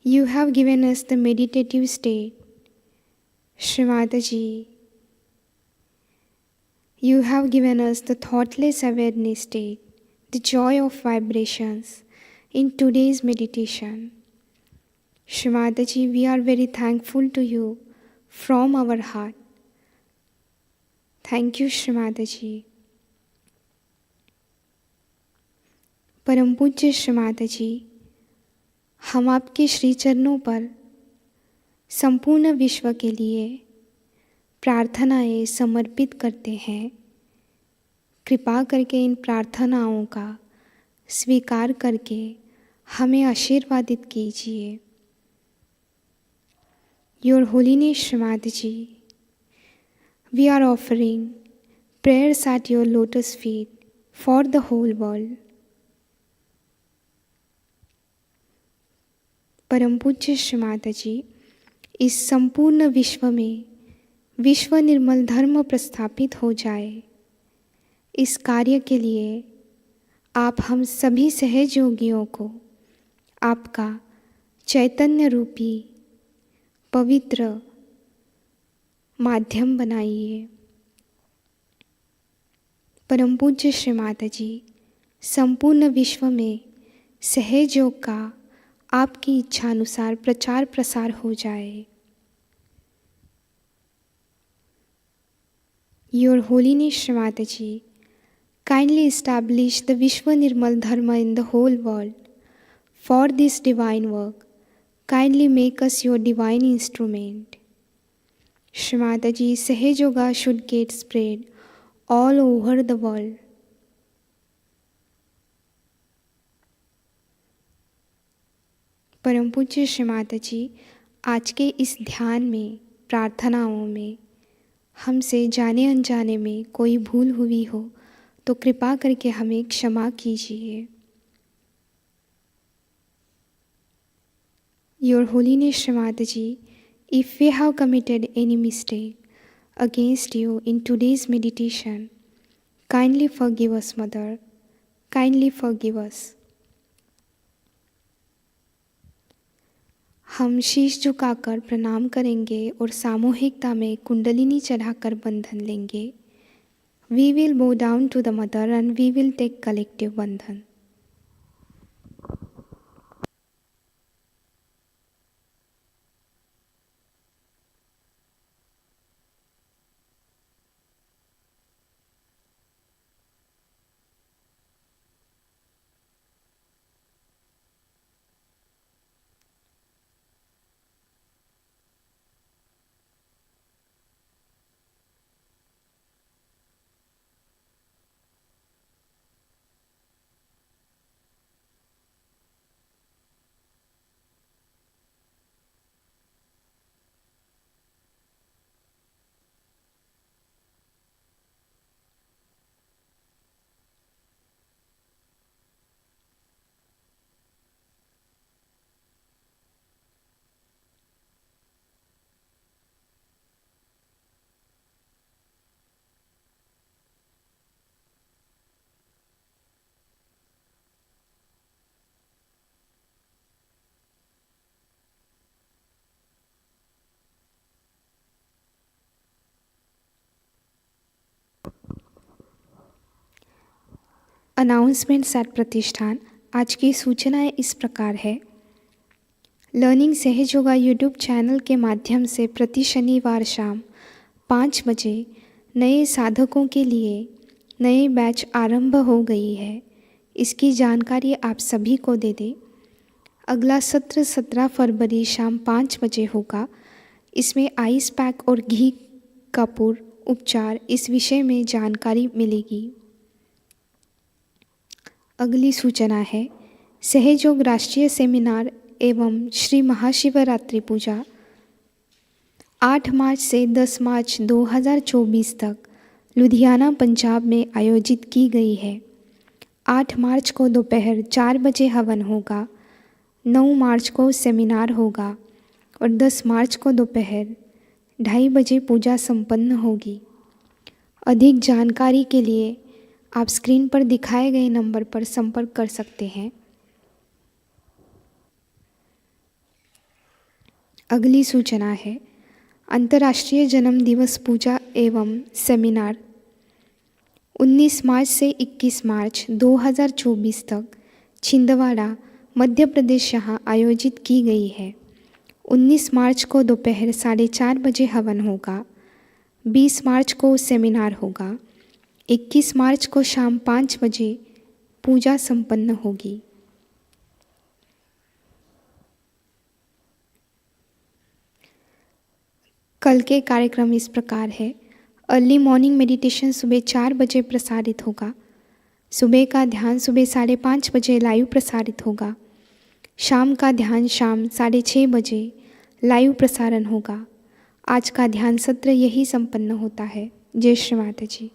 you have given us the meditative state. Shri Mataji, you have given us the thoughtless awareness state, the joy of vibrations in today's meditation. Shri Mataji, we are very thankful to you from our heart. Thank you, Shri Mataji. परम पूज्य श्री माताजी, हम आपके श्री चरणों पर संपूर्ण विश्व के लिए प्रार्थनाएं समर्पित करते हैं। कृपा करके इन प्रार्थनाओं का स्वीकार करके हमें आशीर्वादित कीजिए। Your holiness Shri Mataji, we are offering prayers at your lotus feet for the whole world. परम पूज्य श्री माताजी, इस संपूर्ण विश्व में विश्व निर्मल धर्म प्रस्थापित हो जाए, इस कार्य के लिए आप हम सभी सहयोगियों को आपका चैतन्य रूपी पवित्र माध्यम बनाइए। परम पूज्य श्री माताजी, संपूर्ण विश्व में सहयोग का आपकी इच्छानुसार प्रचार प्रसार हो जाए। योर होलीनेस श्री माताजी, kindly establish the Vishwa Nirmal Dharma in the whole world. For this divine work, kindly make us your divine instrument. Shri Mataji, Sahajayoga should get spread all over the world. परम पूज्य श्री माताजी, आज के इस ध्यान में, प्रार्थनाओं में हमसे जाने अनजाने में कोई भूल हुई हो तो कृपा करके हमें क्षमा कीजिए। Your holiness Shri Mataji, if we have committed any mistake against you in today's meditation, kindly forgive us, Mother. Kindly forgive us. हम शीश झुकाकर प्रणाम करेंगे और सामूहिकता में कुंडलिनी चढ़ाकर बंधन लेंगे। We will bow down to the Mother and we will take collective बंधन। अनाउंसमेंट्स एट प्रतिष्ठान। आज की सूचनाएं इस प्रकार है। लर्निंग सहजयोगा यूट्यूब चैनल के माध्यम से प्रति शनिवार शाम 5 बजे नए साधकों के लिए नए बैच आरंभ हो गई है। इसकी जानकारी आप सभी को दे दें। अगला सत्र 17 फरवरी शाम 5 बजे होगा। इसमें आइस पैक और घी कपूर उपचार इस विषय में जानकारी मिलेगी। अगली सूचना है सहयोग राष्ट्रीय सेमिनार एवं श्री महाशिवरात्रि पूजा 8 मार्च से 10 मार्च 2024 तक लुधियाना पंजाब में आयोजित की गई है। 8 मार्च को दोपहर 4 बजे हवन होगा, 9 मार्च को सेमिनार होगा और 10 मार्च को दोपहर 2:30 बजे पूजा संपन्न होगी। अधिक जानकारी के लिए आप स्क्रीन पर दिखाए गए नंबर पर संपर्क कर सकते हैं। अगली सूचना है अंतर्राष्ट्रीय जन्म दिवस पूजा एवं सेमिनार 19 मार्च से 21 मार्च 2024 तक छिंदवाड़ा मध्य प्रदेश यहाँ आयोजित की गई है। 19 मार्च को दोपहर 4:30 बजे हवन होगा, 20 मार्च को सेमिनार होगा, 21 मार्च को शाम 5 बजे पूजा संपन्न होगी। कल के कार्यक्रम इस प्रकार है। अर्ली मॉर्निंग मेडिटेशन सुबह 4 बजे प्रसारित होगा। सुबह का ध्यान सुबह 5:30 बजे लाइव प्रसारित होगा। शाम का ध्यान शाम 6:30 बजे लाइव प्रसारण होगा। आज का ध्यान सत्र यही संपन्न होता है। जय श्री माताजी।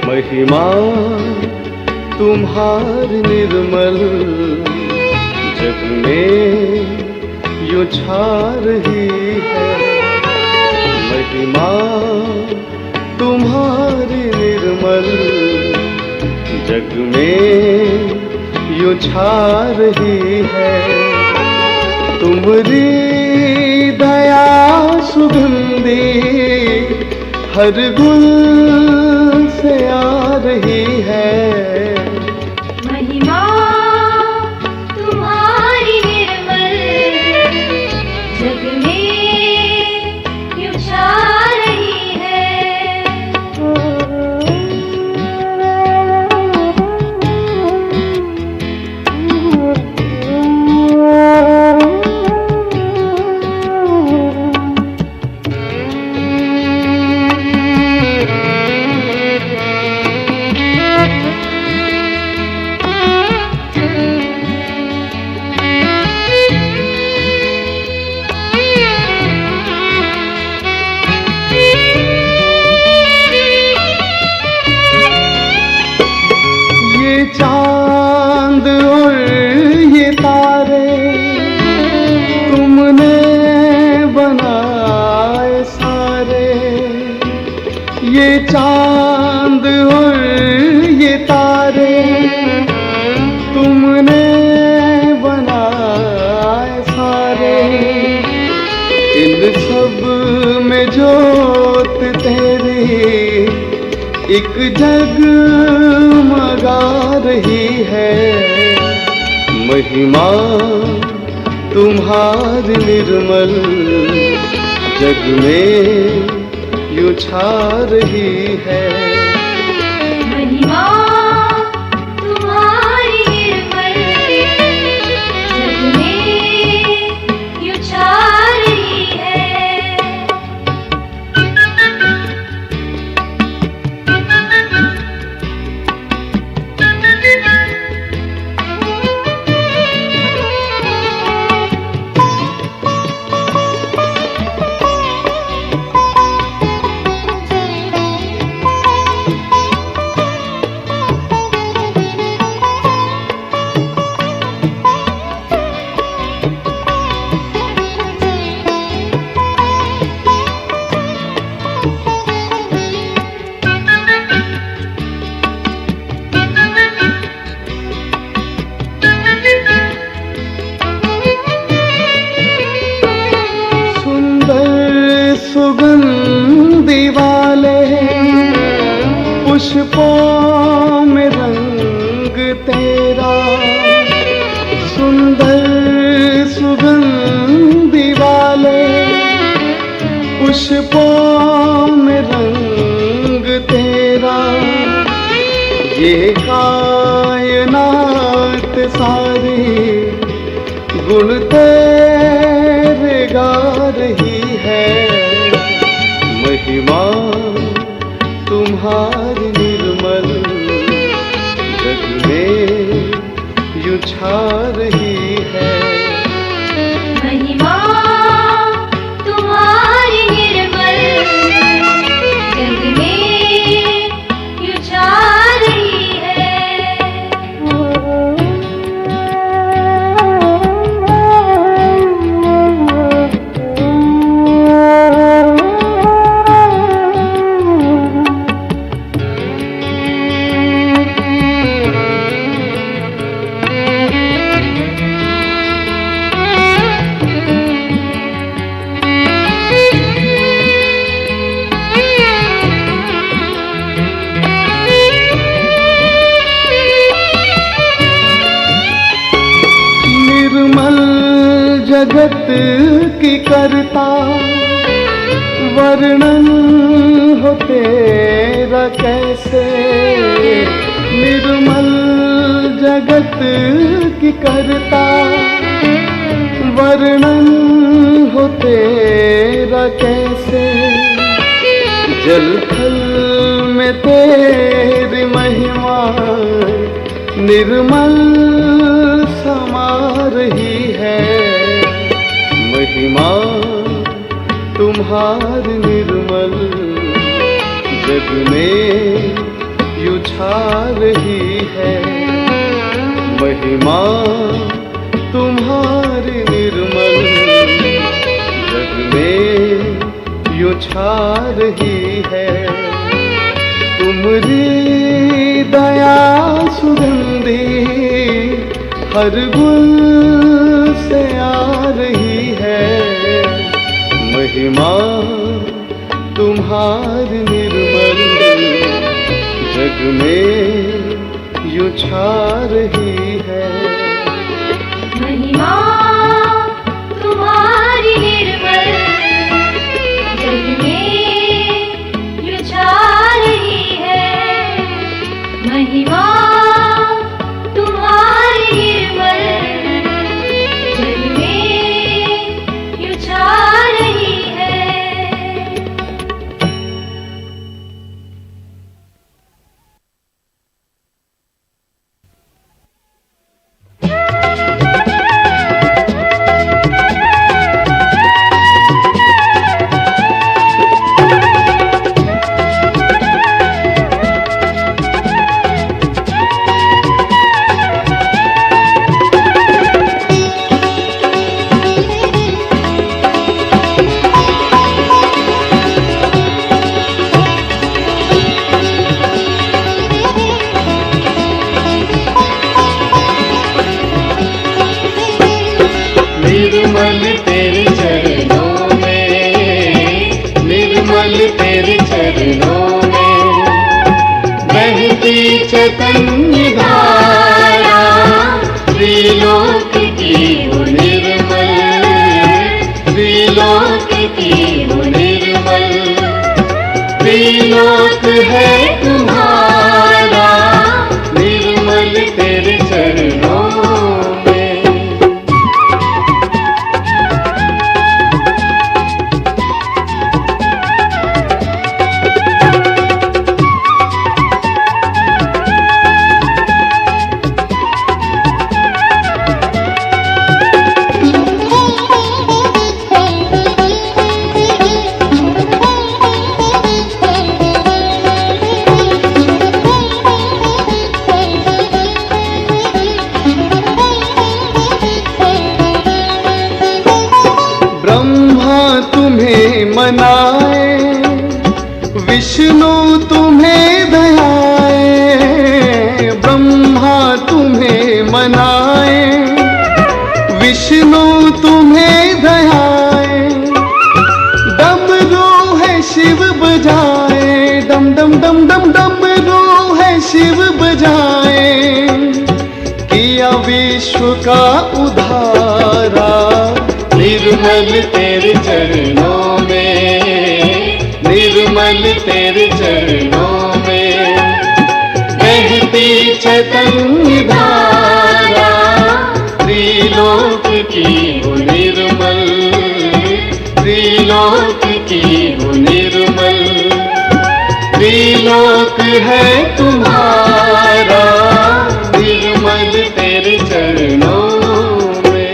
महिमा तुम्हारी निर्मल जग में यूं छा रही है। महिमा तुम्हारी निर्मल जग में यूं छा रही है। तुम्हारी दया सुगंधी हर गुल से आ रही है। महिमा तुम्हारी निर्मल जग में यूं छा रही है। चांद और ये तारे तुमने बनाए सारे। ये चांद और ये तारे तुमने बनाए सारे। इन सब में जोत तेरी एक जगमगा रही है। महिमा तुम्हारी निर्मल जग में यूं छा रही है। महिमा तुम्हारी निर्मल जग में यूं छा रही है। पुष्पों में रंग तेरा, सुंदर सुगंधि वाले। पुष्पों में रंग तेरा, ये कायनात सारी गुण तेरे गा रही है। महिमा तुम्हारी निर्मल जग में यूं छा रही है। महिमा तुम्हारी निर्मल जग में यूं छा रही है। जगत की करता, वर्णन हो तेरा कैसे। निर्मल जगत की करता, वर्णन हो तेरा कैसे। जल थल में तेरी महिमा निर्मल समा रही है। महिमा तुम्हारी निर्मल जग में यूं छा रही है। महिमा तुम्हारी निर्मल जग में यूं छा रही है। तुम्हारी दया सुगंधी हर गुल से आ रही है। महिमा तुम्हारी निर्मल जग में यूं छा रही है। महिमा तुम्हारी निर्मल जग में यूं छा रही है। महिमा तुम्हारी निर्मल जग में यूं छा रही है। निर्मल तेरे चरणों में, निर्मल तेरे चरणों में बहती चैतन्य धारा। त्रिलोक की वो निर्मल, त्रिलोक की वो निर्मल। त्रिलोक है तुम्हारा निर्मल तेरे चरणों में। का उधारा निर्मल तेरे चरणों में, निर्मल तेरे चरणों में। बहती चैतन्य धारा त्रिलोक की वो निर्मल, त्रिलोक की वो निर्मल। त्रिलोक है तुम्हारा निर्मल तेरे चरणों में।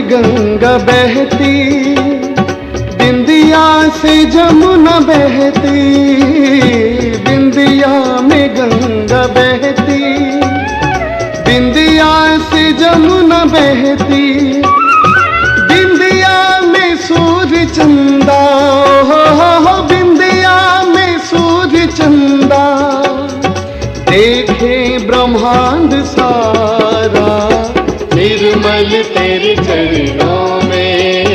गंगा बहती, बिंदिया से जमुना बहती, बिंदिया में गंगा बहती, बिंदिया से जमुना बहती। बिंदिया में सूर्य चंदा, हो बिंदिया में सूर्य चंदा। देखे ब्रह्मांड सारा निर्मल तेरे चरणों में,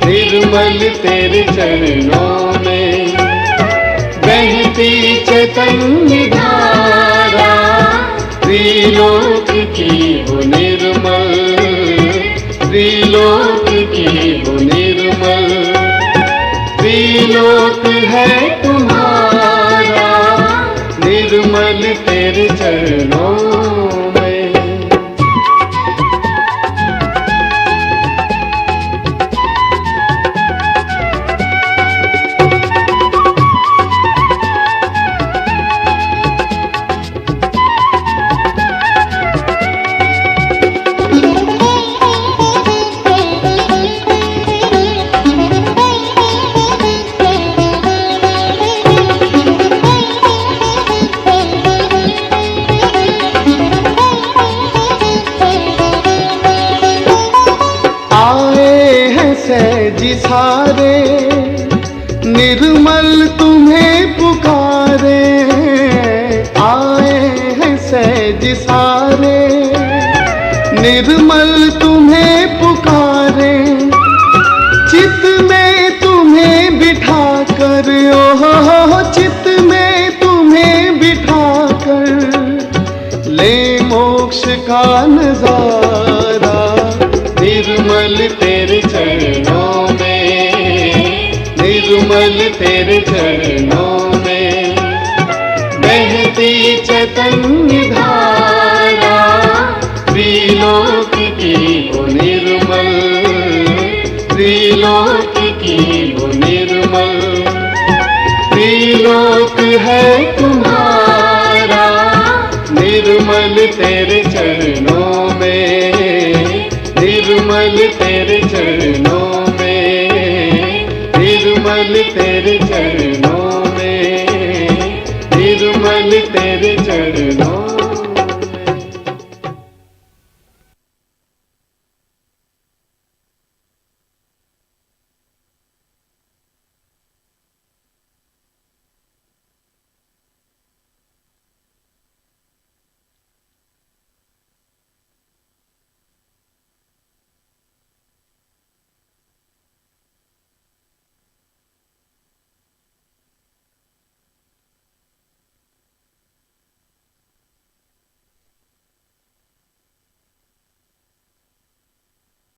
निर्मल तेरे चरणों में। बहती चैतन्य धारा त्रिलोक की वो निर्मल, त्रिलोक की वो निर्मल। त्रिलोक है तुम्हारा निर्मल तेरे चरणों में। जी सारे निर्मल तुम्हें पुकारे, आए हैं सहज सारे निर्मल तुम्हें पुकारे। चित में तुम्हें बिठा कर, ओहो चित में तुम्हें बिठा कर ले मोक्ष का नजारा निर्मल तेरे चरणों में, निर्मल तेरे चरणों में। बहती चैतन्य धारा त्रिलोक की वो निर्मल, त्रिलोक की वो निर्मल। त्रिलोक है तुम्हारा निर्मल तेरे चरणों में, निर्मल तेरे चरणों में, निर्मल तेरे चरणों में, निर्मल तेरे चरणों